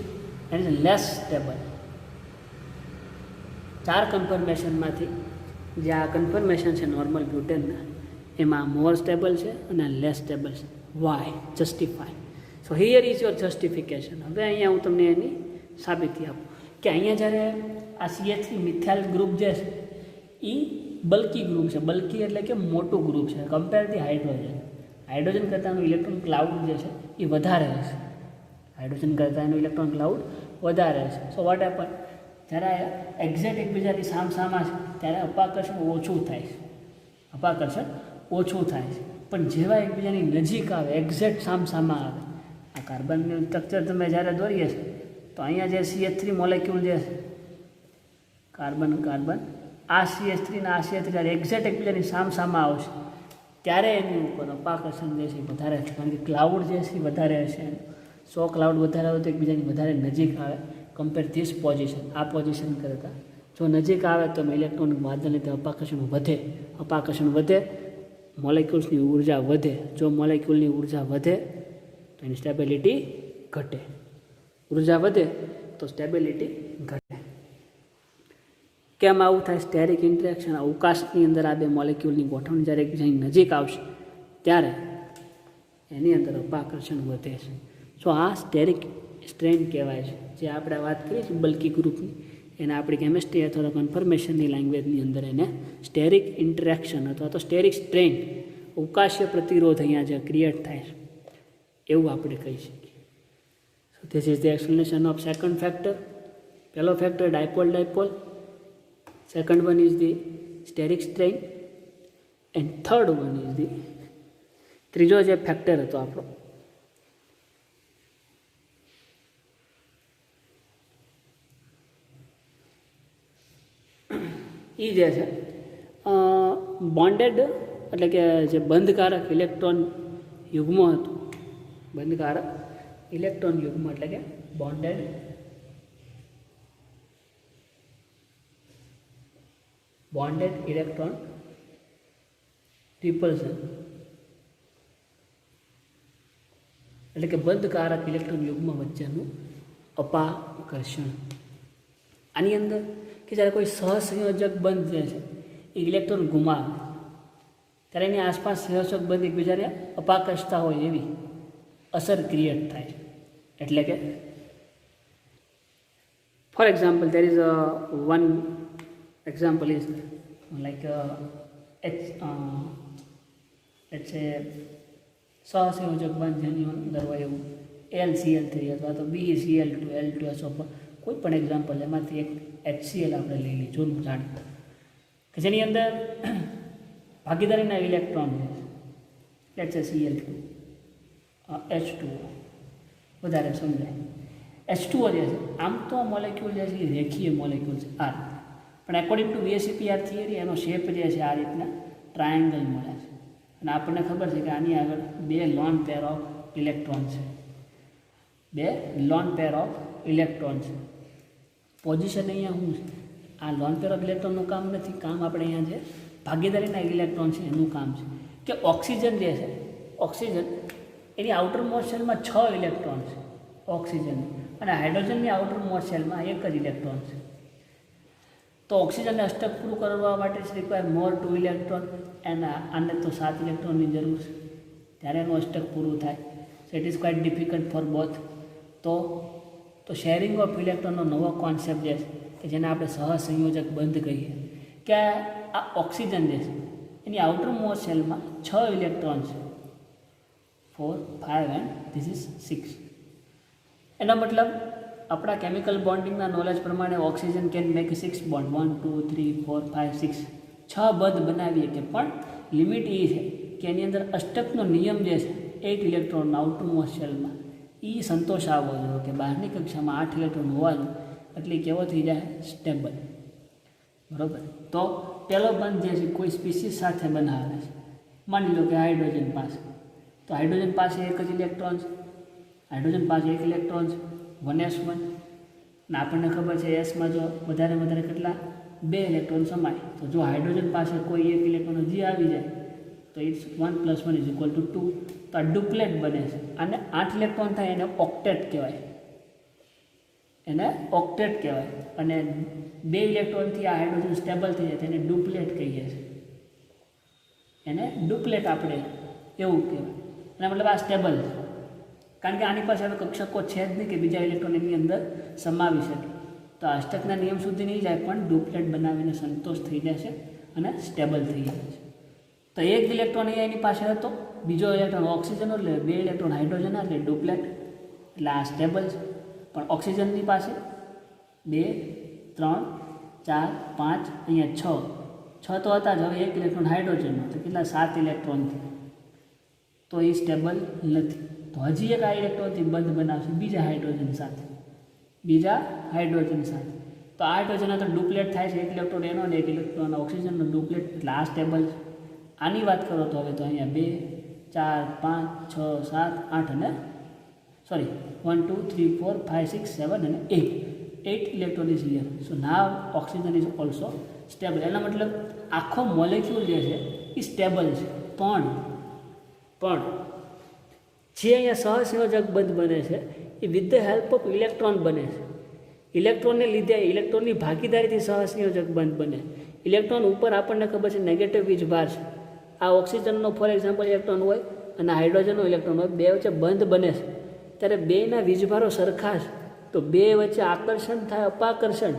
and is less stable. 4 કન્ફર્મેશનમાંથી જે આ કન્ફર્મેશન છે નોર્મલ બ્યુટેનના એમાં મોર સ્ટેબલ છે અને લેસ સ્ટેબલ છે. Why? Justify. So here is your justification. હવે અહીંયા હું તમને એની સાબિતી આપું કે અહીંયા જ્યારે આ CH3 મિથાઇલ ગ્રુપ જે છે એ બલ્કી ગ્રુપ છે. બલ્કી એટલે કે મોટું ગ્રુપ છે કમ્પેર ધી હાઇડ્રોજન. હાઇડ્રોજન કરતાંનું ઇલેક્ટ્રોન ક્લાઉડ જે છે એ વધારે હશે, હાઇડ્રોજન કરતાં એનું ઇલેક્ટ્રોન ક્લાઉડ વધારે હશે. સો વોટ હેપન, જ્યારે એક્ઝેક્ટ એકબીજાની સામસામા છે ત્યારે અપાકર્ષણ ઓછું થાય છે, અપાકર્ષણ ઓછું થાય છે. પણ જેવા એકબીજાની નજીક આવે, એક્ઝેક્ટ સામસામા આવે, આ કાર્બનનું સ્ટ્રક્ચર તમે જ્યારે દોરીએ છો તો અહીંયા જે CH3 મોલેક્યુલ જે છે કાર્બન કાર્બન, આ CH3 ને આ CH3 જ્યારે એક્ઝેક્ટ એકબીજાની સામસામા આવશે ત્યારે એની ઉપર અપાકર્ષણ જે છે વધારે છે, કારણ કે ક્લાઉડ જે છે એ વધારે હશે. 100 ક્લાઉડ વધારે હોય તો એકબીજાની વધારે નજીક આવે કમ્પેર ધીસ પોઝિશન, આ પોઝિશન કરતાં. જો નજીક આવે તો ઇલેક્ટ્રોન વાદળને લીધે અપાકર્ષણ વધે, અપાકર્ષણ વધે મોલેક્યુલ્સની ઉર્જા વધે. જો મોલેક્યુલની ઉર્જા વધે તો એની સ્ટેબિલિટી ઘટે, ઉર્જા વધે તો સ્ટેબિલિટી ઘટે. કેમ આવું થાય? સ્ટેરિક ઇન્ટરેક્શન. અવકાશની અંદર આ બે મોલેક્યુલની ગોઠવણ જ્યારે એકબીજાની નજીક આવશે ત્યારે એની અંદર અપાકર્ષણ વધે છે. સો આ સ્ટેરિક સ્ટ્રેન કહેવાય છે. જે આપણે વાત કરીએ છીએ બલ્કી ગ્રુપની, એને આપણી કેમિસ્ટ્રી અથવા તો કન્ફર્મેશનની લેંગ્વેજની અંદર એને સ્ટેરિક ઇન્ટરેક્શન અથવા તો સ્ટેરિક સ્ટ્રેન, અવકાશીય પ્રતિરોધ અહીંયા જે ક્રિએટ થાય છે એવું આપણે કહી શકીએ. So this is the explanation of second factor. પહેલો factor dipole dipole, second one is the steric strain and third one is the ત્રીજો જે ફેક્ટર હતો આપણો એ જે છે બોન્ડેડ એટલે કે જે બંધકારક ઇલેક્ટ્રોન યુગ્મ હતું, બંધકારક ઇલેક્ટ્રોન યુગ્મ એટલે કે બોન્ડેડ ઇલેક્ટ્રોન રિપલ્શન એટલે કે બંધકારક ઇલેક્ટ્રોન યુગ્મ વચ્ચેનું અપાકર્ષણ. આની અંદર કે જ્યારે કોઈ સહસંયોજક બંધ જે છે એ ઇલેક્ટ્રોન ગુમાવે ત્યારે એની આસપાસ સહસંયોજક બંધ એકબીજાને અપાકર્ષતા હોય એવી અસર ક્રિએટ થાય. એટલે કે for example there is a one example is like let's say સહસંયોજક બંધ જેની અંદર હોય એવું LCl3 અથવા તો BeCl2 L2SO, કોઈ પણ એક્ઝામ્પલ એમાંથી એક HCl આપણે લઈ લઈએ જૂનું જાણીતું, કે જેની અંદર ભાગીદારીના ઇલેક્ટ્રોન લેટ્સ સે Cl2 H2O વધારે સમજાય. H2O જે છે આમ તો મોલેક્યુલ જે છે એ રેખીય મોલેક્યુલ છે આ, પણ એકોર્ડિંગ ટુ VSEPR થિયરી એનો શેપ જે છે આ રીતના ટ્રાયેંગલ મળે છે. અને આપણને ખબર છે કે આની આગળ 2 લોન પેર ઓફ ઇલેક્ટ્રોન છે, 2 લોન પેર ઓફ ઇલેક્ટ્રોન છે. પોઝિશન અહીંયા શું છે? આ લોન પેર ઓફ ઇલેક્ટ્રોનનું કામ નથી, કામ આપણે અહીંયા જે ભાગીદારીના ઇલેક્ટ્રોન છે એનું કામ છે. કે ઓક્સિજન જે છે, ઓક્સિજન એની આઉટર મોસ્ટ શેલમાં 6 ઇલેક્ટ્રોન છે ઓક્સિજન, અને હાઇડ્રોજનની આઉટર મોસ્ટ શેલમાં 1 જ ઇલેક્ટ્રોન છે. તો ઓક્સિજનને અષ્ટક પૂરું કરવા માટે રિક્વાયર મોર 2 ઇલેક્ટ્રોન, એના આને તો 7 ઇલેક્ટ્રોનની જરૂર છે ત્યારે એનું અષ્ટક પૂરું થાય. So it is quite difficult for both. તો શેરિંગ ઓફ ઇલેક્ટ્રોનનો નવો કોન્સેપ્ટ જે છે કે જેને આપણે સહસંયોજક બંધ કહીએ, કે આ ઓક્સિજન જે છે એની આઉટર મોસ્ટ શેલમાં 6 ઇલેક્ટ્રોન છે, 4, 5 એન્ડ ધીસ ઇઝ 6. એનો મતલબ આપણા કેમિકલ બોન્ડિંગના નોલેજ પ્રમાણે ઓક્સિજન કેન મેક 6 બોન્ડ, 1 2 3 4 5 6, 6 બંધ બનાવીએ કે પણ લિમિટ એ છે કે એની અંદર અષ્ટકનો નિયમ જે છે 8 ઇલેક્ટ્રોનના આઉટર મોસ્ટ શેલમાં એ સંતોષ આવવો જોઈએ કે બહારની કક્ષામાં 8 ઇલેક્ટ્રોન હોવા જોઈએ, એટલે કેવો થઈ જાય? સ્ટેબલ. બરાબર. તો પહેલો બંધ જે છે કોઈ સ્પીસીસ સાથે બનાવે છે, માની લો કે હાઇડ્રોજન પાસે, તો હાઇડ્રોજન પાસે 1 જ ઇલેક્ટ્રોન છે, હાઇડ્રોજન પાસે 1 ઇલેક્ટ્રોન છે 1s1, ને આપણને ખબર છે એસમાં જો વધારે કેટલા 2 ઇલેક્ટ્રોન સમાય, તો જો હાઇડ્રોજન પાસે કોઈ 1 ઇલેક્ટ્રોન હજી આવી જાય તો ઇટ્સ 1 + 1 = 2. તો આ ડુપ્લેટ બને છે. અને 8 ઇલેક્ટ્રોન થાય એને ઓક્ટેટ કહેવાય, એને ઓક્ટેટ કહેવાય. અને 2 ઇલેક્ટ્રોનથી આ હાઇડ્રોજન સ્ટેબલ થઈ જાય તેને ડુપ્લેટ કહીએ છીએ, એને ડુપ્લેટ આપણે એવું કહેવાય. એના મતલબ આ સ્ટેબલ છે, કારણ કે આની પાસે હવે કક્ષકો છે જ નહીં કે બીજા ઇલેક્ટ્રોન એની અંદર સમાવી શકે. તો અષ્ટકના નિયમ સુધી નહીં જાય પણ ડુપ્લેટ બનાવીને સંતોષ થઈ જશે અને સ્ટેબલ થઈ જાય છે. તો 1 ઇલેક્ટ્રોન એની પાસે હતો, બીજો ઇલેક્ટ્રોન ઓક્સિજન, એટલે 2 ઇલેક્ટ્રોન હાઇડ્રોજન, એટલે ડુપ્લેટ, એટલે આ સ્ટેબલ છે. પણ ઓક્સિજનની પાસે 2 3 4 5 અહીંયા 6 તો હતા જ, હવે 1 ઇલેક્ટ્રોન હાઇડ્રોજનનો, તો કેટલા 7 ઇલેક્ટ્રોનથી, તો એ સ્ટેબલ નથી. તો હજી એક આ ઇલેક્ટ્રોનથી બંધ બનાવશે બીજા હાઇડ્રોજન સાથે, તો આ હાઇડ્રોજન તો ડુપ્લેટ થાય છે, 1 ઇલેક્ટ્રોન એનો અને 1 ઇલેક્ટ્રોન ઓક્સિજનનો ડુપ્લેટ, એટલે આ સ્ટેબલ છે. આની વાત કરો તો હવે તો અહીંયા 2 4 5 6 7 8 અને 1 2 3 4 5 6 7 અને 8 electron is here. So now oxygen is also stable. એનો મતલબ આખો મોલેક્યુલ જે છે એ સ્ટેબલ છે. પણ જે અહીંયા સહસંયોજક બંધ બને છે એ with the help of electron બને છે. ઇલેક્ટ્રોનને લીધે, ઇલેક્ટ્રોનની ભાગીદારીથી સહસંયોજક બંધ બને. ઇલેક્ટ્રોન ઉપર આપણને ખબર છે નેગેટિવ વીજભાર છે. આ ઓક્સિજનનો ફોર એક્ઝામ્પલ ઇલેક્ટ્રોન હોય અને હાઇડ્રોજનનો ઇલેક્ટ્રોન હોય, બે વચ્ચે બંધ બને છે ત્યારે બેના વીજભારો સરખા છે, તો બે વચ્ચે આકર્ષણ થાય, અપાકર્ષણ,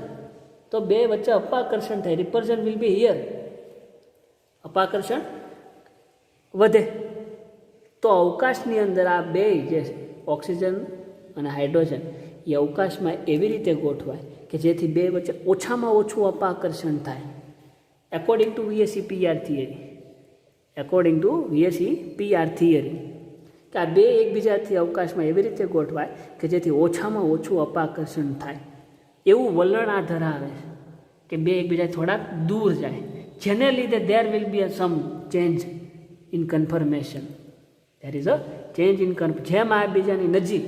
તો બે વચ્ચે અપાકર્ષણ થાય, રિપલ્શન વિલ બી હિયર, અપાકર્ષણ વધે. તો અવકાશની અંદર આ બે જે છે ઓક્સિજન અને હાઇડ્રોજન એ અવકાશમાં એવી રીતે ગોઠવાય કે જેથી બે વચ્ચે ઓછામાં ઓછું અપાકર્ષણ થાય, એકોર્ડિંગ ટુ VSEPR થિયરી. કે આ બે એકબીજાથી અવકાશમાં એવી રીતે ગોઠવાય કે જેથી ઓછામાં ઓછું અપાકર્ષણ થાય. એવું વલણ આ ધરાવે છે કે બે એકબીજા થોડાક દૂર જાય, જેને લીધે there will be some change in conformation. There is a change in જેમ આ બીજાની નજીક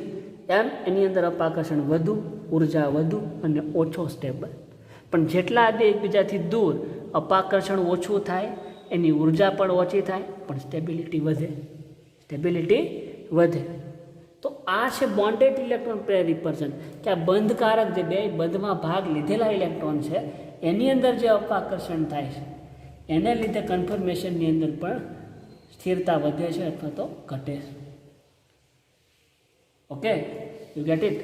એમ એની અંદર અપાકર્ષણ વધુ, ઉર્જા વધુ અને ઓછો સ્ટેબલ. પણ જેટલા બે એકબીજાથી દૂર અપાકર્ષણ ઓછું થાય, એની ઉર્જા પણ ઓછી થાય, પણ સ્ટેબિલિટી વધે. તો આ છે બોન્ડેડ ઇલેક્ટ્રોન પેર રિપલ્શન, કે આ બંધકારક જે બે બંધમાં ભાગ લીધેલા ઇલેક્ટ્રોન છે એની અંદર જે અપાકર્ષણ થાય છે એને લીધે કન્ફર્મેશનની અંદર પણ સ્થિરતા વધે છે અથવા તો ઘટે છે. Okay, you get it?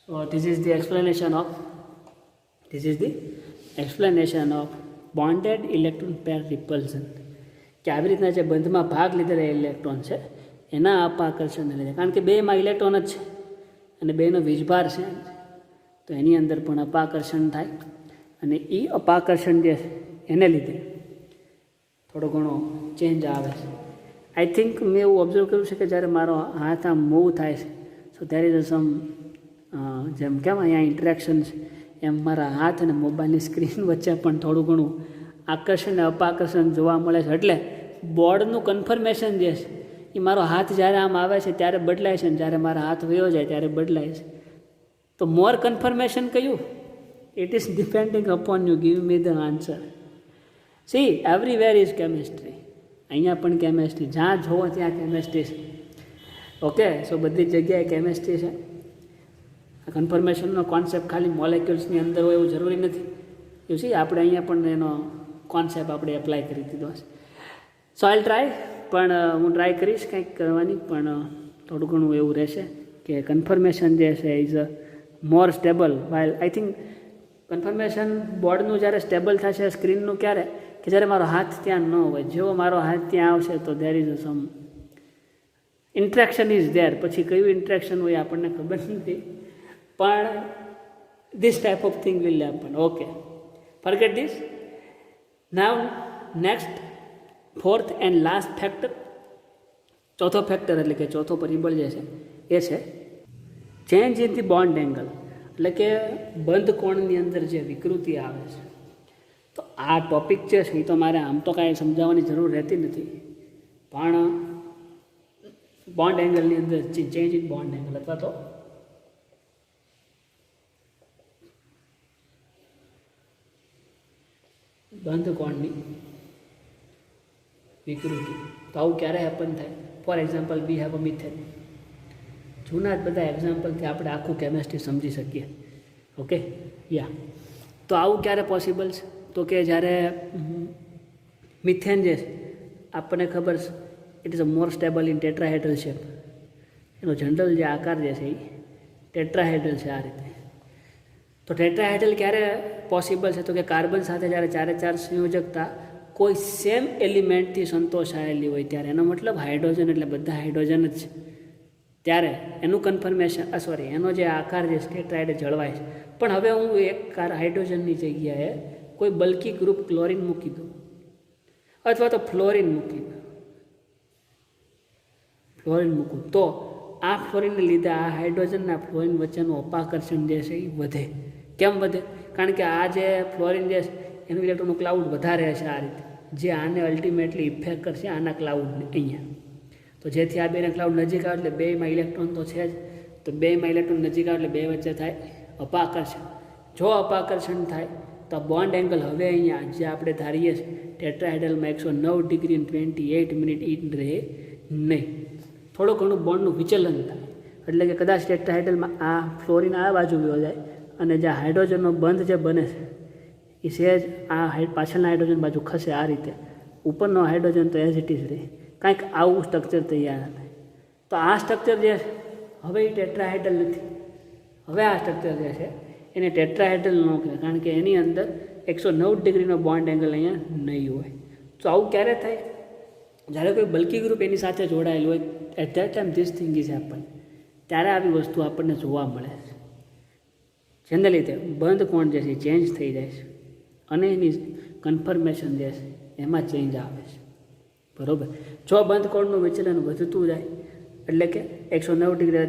So this is the explanation of bonded electron pair repulsion. કે આવી રીતના જે બંધમાં ભાગ લીધેલા ઇલેક્ટ્રોન છે એના અપાકર્ષણને લીધે, કારણ કે બેમાં ઇલેક્ટ્રોન જ છે અને બેનો વીજભાર છે, તો એની અંદર પણ અપાકર્ષણ થાય અને એ અપાકર્ષણ જે છે એને લીધે થોડો ઘણો ચેન્જ આવે છે. આઈ થિંક મેં એવું ઓબ્ઝર્વ કર્યું છે કે જ્યારે મારો હાથ આમ મૂવ થાય છે સો દેર ઇઝ સમ જેમ કેમ અહીંયા ઇન્ટરેક્શન છે એમ મારા હાથ અને મોબાઈલની સ્ક્રીન વચ્ચે પણ થોડું ઘણું આકર્ષણ અને અપાકર્ષણ જોવા મળે છે. એટલે બોર્ડનું કન્ફર્મેશન જે છે એ મારો હાથ જ્યારે આમ આવે છે ત્યારે બદલાય છે, અને જ્યારે મારા હાથ વયો જાય ત્યારે બદલાય છે. તો મોર કન્ફર્મેશન કયું? It is depending upon you give me the answer. C everywhere is chemistry. અહીંયા પણ કેમિસ્ટ્રી, જ્યાં જોવો ત્યાં કેમિસ્ટ્રી છે. ઓકે, સો બધી જ જગ્યાએ કેમિસ્ટ્રી છે. આ કન્ફર્મેશનનો કોન્સેપ્ટ ખાલી મોલેક્યુલ્સની અંદર હોય એવું જરૂરી નથી. એવું છે આપણે અહીંયા પણ એનો કોન્સેપ્ટ આપણે એપ્લાય કરી દીધો છે. સો આઈ ટ્રાય, પણ હું ટ્રાય કરીશ કંઈક કરવાની, પણ થોડું ઘણું એવું રહેશે કે કન્ફર્મેશન જે છે is a more stable. While I think confirmation બોર્ડનું જ્યારે સ્ટેબલ થશે સ્ક્રીનનું ક્યારે, કે જ્યારે મારો હાથ ત્યાં ન હોય. જેવો મારો હાથ ત્યાં આવશે તો there is sum interaction is there. પછી કયું ઇન્ટ્રેક્શન હોય આપણને ખબર નથી, પણ this type of thing will happen. Okay, forget this. Now next, fourth and last factor, ચોથો ફેક્ટર એટલે કે ચોથો પરિબળ જે છે એ છે change in the bond angle. એટલે કે બંધ કોણની અંદર જે વિકૃતિ આવે છે. તો આ ટોપિક જે છે એ તો મારે આમ તો કાંઈ સમજાવવાની જરૂર રહેતી નથી, પણ બોન્ડ એંગલની અંદર ચેન્જ ઇન બોન્ડ એંગલ અથવા તો બંધ કોણની વિકૃતિ, તો આવું ક્યારે હેપન થાય? For example we have a methane. જૂના જ બધા એક્ઝામ્પલથી આપણે આખું કેમેસ્ટ્રી સમજી શકીએ. ઓકે, યા. તો આવું ક્યારે પોસિબલ છે? તો કે જ્યારે મિથેન જે છે આપણને ખબર છે it is a more stable in tetrahedral shape. એનો જનરલ જે આકાર જે છે એ ટેટ્રાહેડ્રલ છે, આ રીતે. તો ટેટ્રાહેડ્રલ ક્યારે પોસિબલ છે? તો કે કાર્બન સાથે જ્યારે ચારે ચાર સંયોજકતા કોઈ સેમ એલિમેન્ટથી સંતોષાયેલી હોય ત્યારે. એનો મતલબ હાઇડ્રોજન એટલે બધા હાઇડ્રોજન જ છે, ત્યારે એનું કન્ફર્મેશન એનો જે આકાર જે ટેટ્રાહેડ્રલ જળવાય છે. પણ હવે હું એક હાઇડ્રોજનની જગ્યાએ કોઈ બલ્કી ગ્રુપ ક્લોરિન મૂકી દઉં અથવા તો ફ્લોરિન મૂકી દઉં, ફ્લોરિન મૂકું, તો આ ફ્લોરિનને લીધે આ હાઇડ્રોજનના ફ્લોરિન વચ્ચેનું અપાકર્ષણ જે છે એ વધે. કેમ વધે? કારણ કે આ જે ફ્લોરિન જે છે એનું ઇલેક્ટ્રોનનું ક્લાઉડ વધારે હશે આ રીતે, જે આને અલ્ટિમેટલી ઇફેક્ટ કરશે આના ક્લાઉડને અહીંયા. તો જેથી આ બેના ક્લાઉડ નજીક આવે એટલે બેમાં ઇલેક્ટ્રોન તો છે જ, તો બેમાં ઇલેક્ટ્રોન નજીક આવે એટલે બે વચ્ચે થાય અપાકર્ષણ. જો અપાકર્ષણ થાય તો બોન્ડ એંગલ હવે અહીંયા જે આપણે ધારીએ છીએ ટેટ્રાહેડ્રલમાં 109 ડિગ્રી 28 મિનિટ ઇન રહે નહીં. થોડું ઘણું બોન્ડનું વિચલન થાય, એટલે કે કદાચ ટેટ્રાહેડ્રલમાં આ ફ્લોરિન આ બાજુ વયો જાય અને જે હાઇડ્રોજનનો બંધ જે બને છે એ સહેજ આ પાછળના હાઇડ્રોજન બાજુ ખસે આ રીતે, ઉપરનો હાઇડ્રોજન તો એઝ ઇટ ઇઝ રહે. કાંઈક આવું સ્ટ્રક્ચર તૈયાર થાય. તો આ સ્ટ્રક્ચર જે છે હવે એ ટેટ્રાહેડ્રલ નથી. હવે આ સ્ટ્રક્ચર જે છે એને ટેટ્રાહેડ્રલ ન કહેવાય, કારણ કે એની અંદર 109 ડિગ્રીનો બોન્ડ એંગલ અહીંયા નહીં હોય. તો આવું ક્યારે થાય? જ્યારે કોઈ બલ્કી ગ્રુપ એની સાથે જોડાયેલું હોય, at that time this thing is happen, ત્યારે આવી વસ્તુ આપણને જોવા મળે છે. જેને લીધે બંધ કોણ જે છે ચેન્જ થઈ જાય છે અને એની કન્ફર્મેશન જે છે એમાં ચેન્જ આવે છે. બરાબર? જો બંધ કોણનું વિચલન વધતું જાય, એટલે કે 109 ડિગ્રી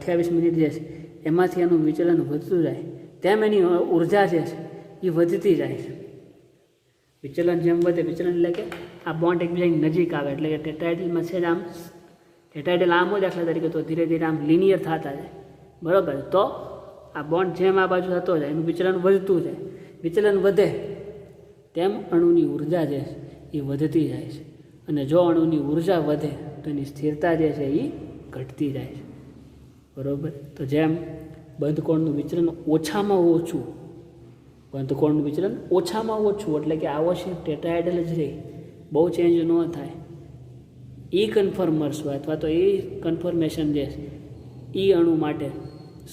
28 મિનિટ જે છે એમાંથી એનું વિચલન વધતું જાય, તેમ એની ઉર્જા જે છે એ વધતી જાય છે. વિચલન જેમ વધે, વિચલન એટલે કે આ બોન્ડ એકબીજાની નજીક આવે, એટલે કે ટેટ્રાહેડ્રલમાં છે જ આમ ટેટ્રાહેડ્રલ આમ હોય દાખલા તરીકે, તો ધીરે ધીરે આમ લિનિયર થતા જાય. બરાબર? તો આ બોન્ડ જેમ આ બાજુ થતો જાય એનું વિચલન વધતું જાય. વિચલન વધે તેમ અણુની ઉર્જા જે છે એ વધતી જાય છે, અને જો અણુની ઉર્જા વધે તો એની સ્થિરતા જે છે એ ઘટતી જાય છે. બરાબર? તો જેમ બંધ કોણનું વિચલન ઓછામાં ઓછું, બંધ કોણનું વિચલન ઓછામાં ઓછું એટલે કે આવો છે ટેટ્રાહેડ્રલ જ રહે, બહુ ચેન્જ ન થાય. એ કન્ફર્મર્સ હોય અથવા તો એ કન્ફર્મેશન જે છે એ અણુ માટે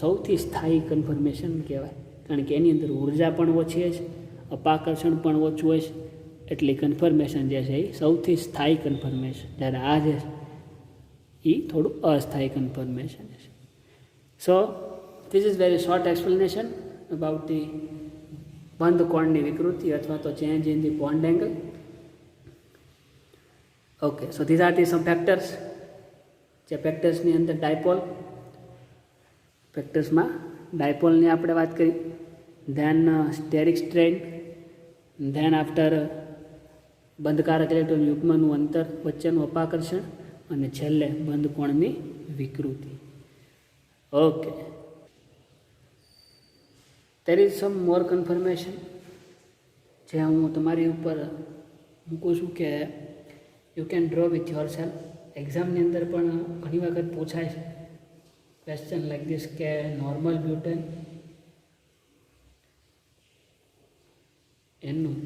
સૌથી સ્થાયી કન્ફર્મેશન કહેવાય, કારણ કે એની અંદર ઉર્જા પણ ઓછી છે, અપાકર્ષણ પણ ઓછું હોય છે, એટલે કન્ફર્મેશન જે છે એ સૌથી સ્થાયી કન્ફર્મેશન. જ્યારે આ જે છે એ થોડું અસ્થાયી કન્ફર્મેશન છે. So this is very short explanation about the બંધ કોણની વિકૃતિ અથવા તો change in the bond angle. Okay, so these are the some factors. જે ફેક્ટર્સની અંદર ડાયપોલ, ફેક્ટર્સમાં ડાયપોલની આપણે વાત કરી, then steric strain, then after બંધકારક ઇલેક્ટ્રોન યુગ્મનું અંતર વચ્ચેનું અપાકર્ષણ, અને છેલ્લે બંધ કોણની વિકૃતિ. Okay, there is some more confirmation જે હું તમારી ઉપર મૂકું છું કે you can draw with your self. એક્ઝામની અંદર પણ ઘણી વખત પૂછાય છે ક્વેશ્ચન લાઈક ધીસ કે નોર્મલ બ્યુટેન એનું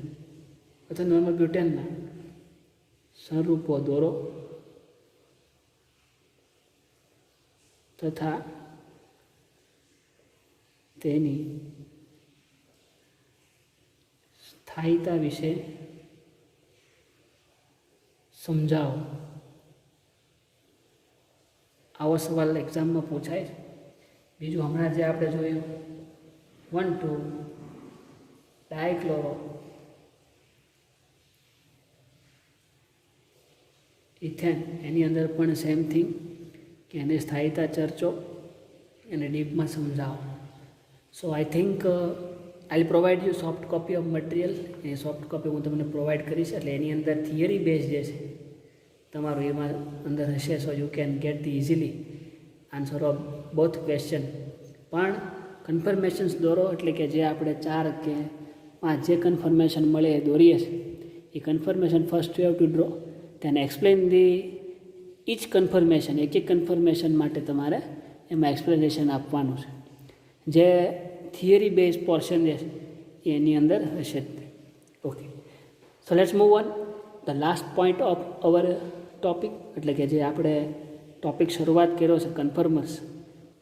અથવા નોર્મલ બ્યુટેનના સ્વરૂપો દોરો તથા તેની સ્થાયીતા વિશે સમજાવો. આવો સવાલ એક્ઝામમાં પૂછાય છે. બીજું હમણાં જે આપણે જોયું 1,2 ડાયક્લોરો ઇથેન, એની અંદર પણ સેમ થિંગ કે એની સ્થાયીતા ચર્ચો એને ડીપમાં સમજાવો. So I think I provide you soft copy of material. એ સોફ્ટ કોપી હું તમને પ્રોવાઈડ કરીશ, એટલે એની અંદર થિયરી બેઝ જે છે તમારું એમાં અંદર હશે. So you can get the easily answer of both question. પણ કન્ફર્મેશન્સ દોરો, એટલે કે જે આપણે 4 કે 5 જે કન્ફર્મેશન મળે એ દોરીએ છીએ, એ conformation first you have to draw, તેને એક્સપ્લેન ધી ઇચ કન્ફર્મેશન. એક કન્ફર્મેશન માટે તમારે એમાં એક્સપ્લેનેશન આપવાનું છે. જે થિયરી બેઝ પોર્શન જે છે એની અંદર હશે. Okay, so let's move on the last point of our topic. એટલે કે જે આપણે ટોપિક શરૂઆત કર્યો છે કન્ફર્મર્સ,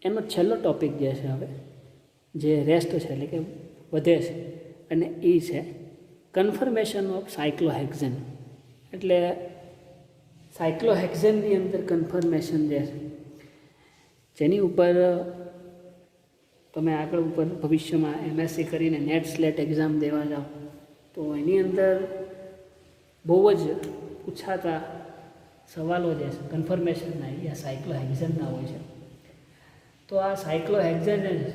એનો છેલ્લો ટોપિક જે છે હવે જે રેસ્ટ છે એટલે કે વધે છે, અને એ છે કન્ફર્મેશન ઓફ સાયક્લોહેક્ઝેન. એટલે સાયક્લોહેક્ઝેનની અંદર કન્ફર્મેશન જે છે જેની ઉપર તમે આગળ ઉપર ભવિષ્યમાં MSc કરીને નેટ સ્લેટ એક્ઝામ દેવા જાઓ તો એની અંદર બહુ જ પૂછાતા સવાલો જે છે કન્ફર્મેશનના એ સાયક્લોહેક્ઝેનના હોય છે. તો આ સાયક્લોહેક્ઝેન જે છે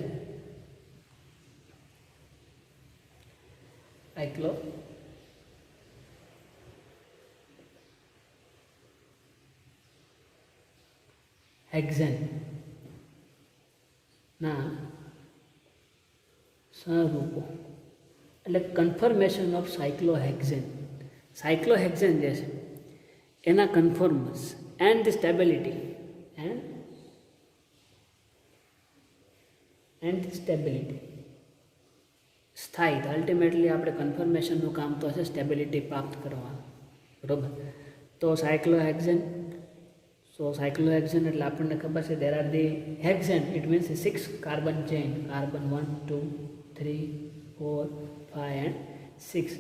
સાયક્લોહેક્ઝેન ના સ્વરૂપો એટલે કન્ફર્મેશન ઓફ સાયક્લોહેક્ઝેન. સાયક્લોહેક્ઝેન જે છે એના conformers and the stability and stability સ્થાયી. અલ્ટિમેટલી આપણે કન્ફર્મેશનનું કામ તો હશે સ્ટેબિલિટી પ્રાપ્ત કરવાનું, બરાબર. તો સાયક્લોહેક્ઝેન, સો સાયક્લોહેક્ઝેન એટલે આપણને ખબર છે there are the hexane, it means 6 carbon chain, carbon 1 2 3 4 5 and 6.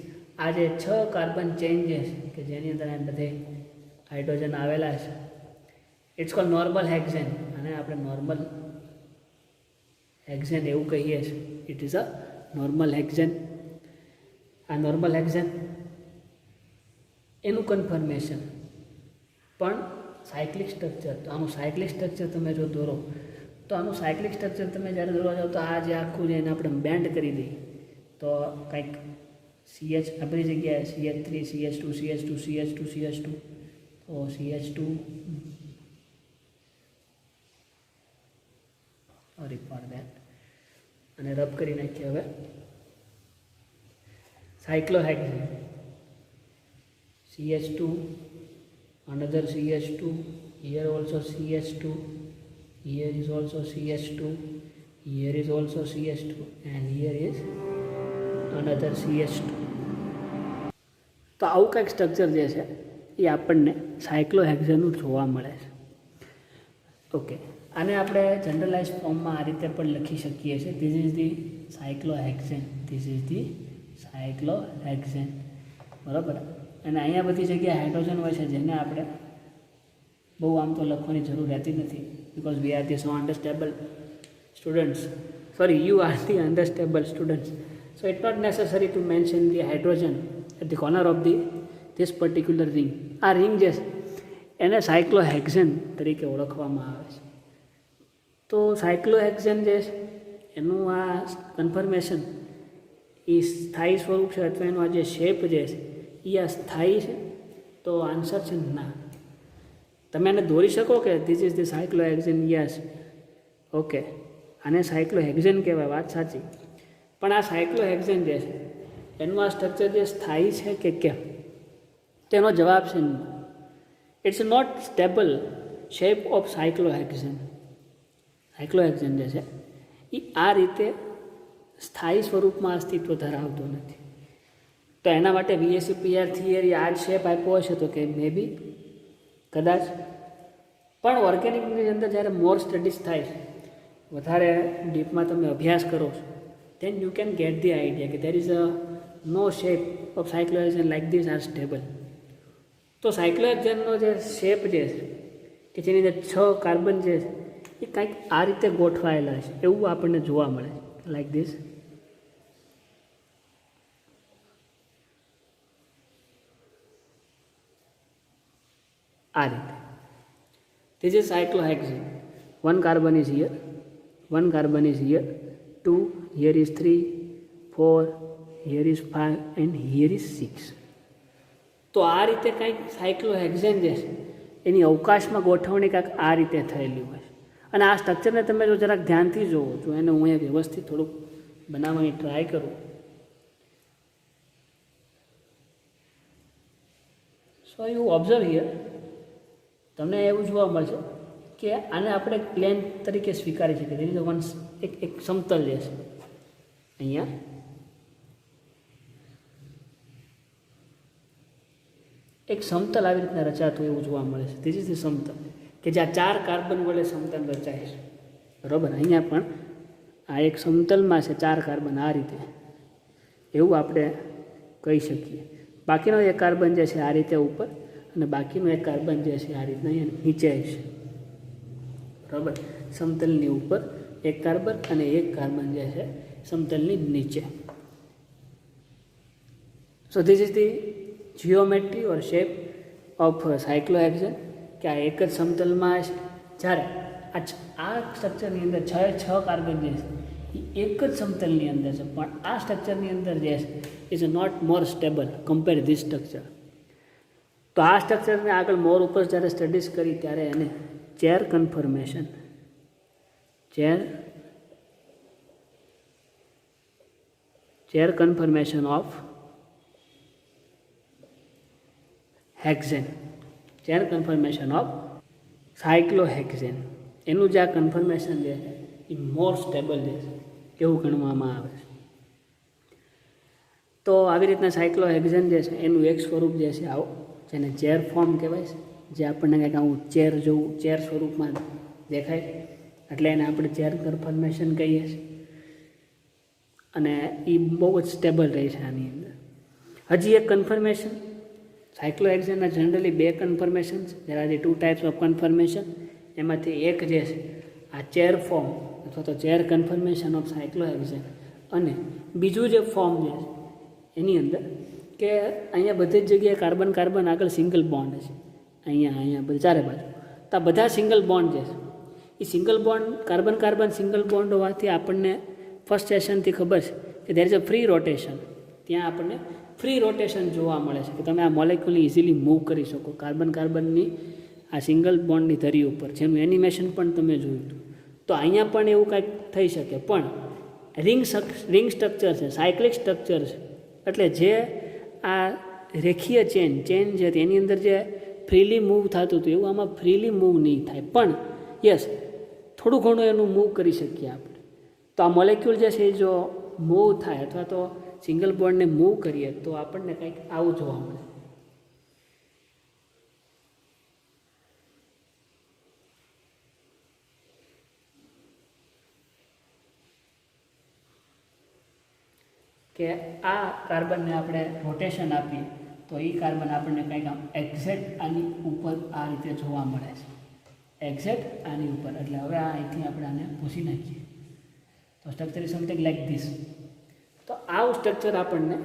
આ જે 6 કાર્બન ચેઇન જે છે કે જેની અંદર બધે હાઇડ્રોજન આવેલા છે, ઇટ્સ કોલ્ડ નોર્મલ હેક્ઝેન. અને આપણે નોર્મલ હેક્ઝેન એવું કહીએ છીએ, it is a normal hexane. આ નોર્મલ હેક્ઝેન એનું કન્ફર્મેશન પણ સાયક્લિક સ્ટ્રક્ચર. તો આનું સાયક્લિક સ્ટ્રક્ચર તમે જો દોરો તો આનું સાયક્લિક સ્ટ્રક્ચર તમે જ્યારે દોરવા જાઓ તો આ જે આખું જે એને આપણે બેન્ડ કરી દઈએ તો કંઈક CH આપણી જગ્યાએ CH3 CH2 CH2 CH2 CH2 તો CH2 સોરી ફોર દેટ, અને રબ કરી નાખીએ. હવે cyclohexene CH2, another CH2, here also CH2, here is also CH2, here is also CH2, and here is another CH2. તો આવું કંઈક સ્ટ્રક્ચર જે છે એ આપણને સાયક્લોહેક્ઝેનનું જોવા મળે છે. ઓકે, આને આપણે જનરલાઇઝ ફોર્મમાં આ રીતે પણ લખી શકીએ છીએ. This is the cyclohexane, this is the cyclohexane, બરાબર. અને અહીંયા બધી જગ્યાએ હાઇડ્રોજન હોય છે જેને આપણે બહુ આમ તો લખવાની જરૂર રહેતી નથી, because we are the so understandable students, sorry you are the understandable students. So it not necessary to mention the hydrogen at the corner of the this particular ring. આ રિંગ જે છે એને સાયક્લોહેક્ઝેન તરીકે ઓળખવામાં આવે છે. તો cyclohexene જે છે એનું આ કન્ફર્મેશન એ સ્થાયી સ્વરૂપ છે અથવા એનો આ જે શેપ જે છે એ આ સ્થાયી છે? તો આન્સર છે ના. તમે એને દોરી શકો કે this is the cyclohexane? Yes, okay, આને સાયક્લોહેક્ઝેન કહેવાય, વાત સાચી. પણ આ સાયક્લોહેક્ઝેન જે છે એનું આ સ્ટ્રક્ચર જે સ્થાયી છે કે કેમ? તેનો જવાબ છે no. It's not stable shape of cyclohexane. Cyclohexane જે છે એ આ રીતે સ્થાયી સ્વરૂપમાં અસ્તિત્વ ધરાવતો નથી. તો એના માટે VSEPR થિયરી આ જ શેપ આપ્યો હશે તો કે મે બી, કદાચ. પણ ઓર્ગેનિકની અંદર જ્યારે મોર સ્ટડીઝ થાય છે, વધારે ડીપમાં તમે અભ્યાસ કરો છો, then you can get the idea કે there is a no shape of cyclohexane like this are stable. તો સાયક્લોહેક્ઝેનનો જે શેપ જે છે કે જેની અંદર 6 કાર્બન જે છે એ કંઈક આ રીતે ગોઠવાયેલા છે એવું આપણને જોવા મળે છે, લાઈક ધીસ. આ રીતે this is cyclohexane. 1 carbon is here, 1 carbon is here, 2, here is 3, 4, here is 5 and here is 6. તો આ રીતે કંઈક સાયક્લોહેક્ઝેન જે છે એની અવકાશમાં ગોઠવણી કાંઈક આ રીતે થયેલી હોય છે. અને આ સ્ટ્રક્ચરને તમે જો જરાક ધ્યાનથી જોવો, જો એને હું અહીંયા વ્યવસ્થિત થોડુંક બનાવવાની ટ્રાય કરું. સો યુ ઓબ્ઝર્વ હિયર, તમને એવું જોવા મળશે કે આને આપણે પ્લેન તરીકે સ્વીકારી શકીએ. ધેર ઇઝ વન એક સમતલ જે છે અહીંયા એક સમતલ આવી રીતના રચાતું એવું જોવા મળે છે. ધીસ ઇઝ ધી સમતલ કે જ્યાં 4 કાર્બન વડે સમતલ રચાય છે. બરાબર, અહીંયા પણ આ એક સમતલમાં છે 4 કાર્બન આ રીતે, એવું આપણે કહી શકીએ. બાકીનો એક કાર્બન જે છે આ રીતે ઉપર અને બાકીનો એક કાર્બન જે છે આ રીતના અહીંયા નીચે છે. બરાબર, સમતલની ઉપર એક કાર્બન અને એક કાર્બન જે છે સમતલની નીચે. So this is the geometry or shape of cyclohexane કે આ એક જ સમતલમાં છે. જ્યારે આ સ્ટ્રક્ચરની અંદર 6 કાર્બન જે છે એ એક જ સમતલની અંદર છે, પણ આ સ્ટ્રક્ચરની અંદર જે છે is not more stable compare this structure. તો આ સ્ટ્રક્ચરને આગળ મોર ઉપર જ્યારે સ્ટડીઝ કરી ત્યારે એને chair conformation of hexane, chair conformation of cyclohexane, એનું જે આ કન્ફર્મેશન છે એ મોર સ્ટેબલ છે એવું ગણવામાં આવે છે. તો આવી રીતના સાયક્લોહેક્ઝેન જે છે એનું એક સ્વરૂપ જે છે આવો, જેને ચેર ફોર્મ કહેવાય છે, જે આપણને કંઈક આવું ચેર જેવું ચેર સ્વરૂપમાં દેખાય, એટલે એને આપણે ચેર કન્ફર્મેશન કહીએ છીએ. અને એ બહુ જ સ્ટેબલ રહે છે આની અંદર. હજી એક કન્ફર્મેશન, સાયક્લોહેક્ઝેનના જનરલી 2 કન્ફર્મેશન છે. There are the 2 types of confirmation. એમાંથી એક જે છે આ ચેર ફોર્મ અથવા તો ચેર કન્ફર્મેશન ઓફ સાયક્લોહેક્ઝેન, અને બીજું જે ફોર્મ જે છે એની અંદર કે અહીંયા બધી જ જગ્યાએ કાર્બન આગળ સિંગલ બોન્ડ છે, અહીંયા બધા ચારે બાજુ. તો આ બધા સિંગલ બોન્ડ જે છે એ single bond carbon single bond હોવાથી આપણને ફર્સ્ટ સેશનથી ખબર છે કે there is a free rotation. ત્યાં આપણને ફ્રી રોટેશન જોવા મળે છે કે તમે આ મોલેક્યુલને ઇઝીલી મૂવ કરી શકો કાર્બનની આ સિંગલ બોન્ડની ધરી ઉપર, જેનું એનિમેશન પણ તમે જોયું હતું. તો અહીંયા પણ એવું કાંઈક થઈ શકે, પણ રિંગ સ્ટ્રક્ચર છે, સાયક્લિક સ્ટ્રક્ચર છે, એટલે જે આ રેખીય ચેન છે તેની અંદર જે ફ્રીલી મૂવ થતું હતું એવું આમાં ફ્રીલી મૂવ નહીં થાય, પણ યસ થોડું ઘણું એનું મૂવ કરી શકીએ આપણે. તો આ મોલેક્યુલ જે છે એ જો મૂવ થાય અથવા તો સિંગલ બોન્ડને મૂવ કરીએ તો આપણને કંઈક આવું જોવા મળે. કે આ કાર્બનને આપણે રોટેશન આપીએ તો એ કાર્બન આપણને કંઈક આમ એક્ઝેક્ટ આની ઉપર આ રીતે જોવા મળે છે, એક્ઝેક્ટ આની ઉપર. એટલે હવે અહીંથી આપણે આને ભૂસી નાખીએ તો structure is something like this. તો આવું સ્ટ્રક્ચર આપણને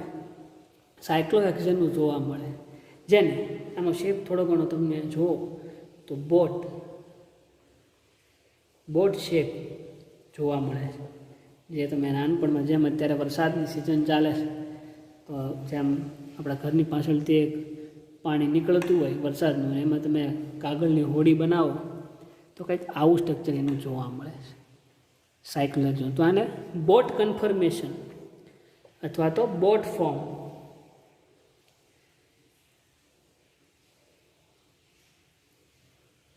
સાયક્લોહેક્ઝેનનું જોવા મળે, જેને આનો શેપ થોડો ઘણો તમને જુઓ તો બોટ શેપ જોવા મળે છે, જે તમે નાનપણમાં જેમ અત્યારે વરસાદની સિઝન ચાલે છે તો જેમ આપણા ઘરની પાછળથી એક પાણી નીકળતું હોય વરસાદનું, એમાં તમે કાગળની હોડી બનાવો તો કંઈક આવું સ્ટ્રક્ચર એનું જોવા મળે છે સાયક્યુલર જોન. તો આને બોટ કન્ફર્મેશન અથવા તો boat form,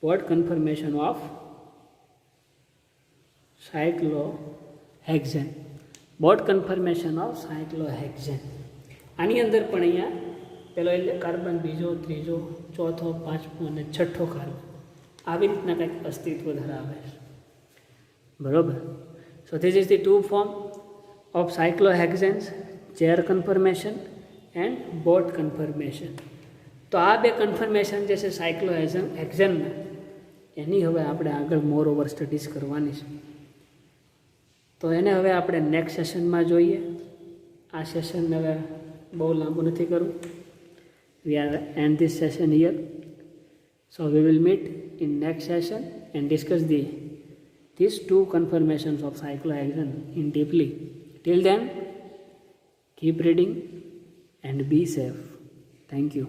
boat conformation of cyclohexane, boat conformation of cyclohexane. આની અંદર પણ અહીંયા પેલો એટલે કાર્બન, બીજો, ત્રીજો, ચોથો, પાંચમો અને છઠ્ઠો કાર્બન આવી રીતના કંઈક અસ્તિત્વ ધરાવે છે. બરોબર. So this is the two form of cyclohexanes, chair conformation and boat conformation. તો આ બે કન્ફર્મેશન જે છે સાયક્લોહેક્ઝેનના, એની હવે આપણે આગળ મોર ઓવર સ્ટડીઝ કરવાની છે. તો એને હવે આપણે નેક્સ્ટ સેશનમાં જોઈએ. આ સેશન હવે બહુ લાંબુ નથી કરવું. We are end this session here. So we will meet in next session and discuss these two conformations of cyclohexane in deeply. Till then, keep reading and be safe. Thank you.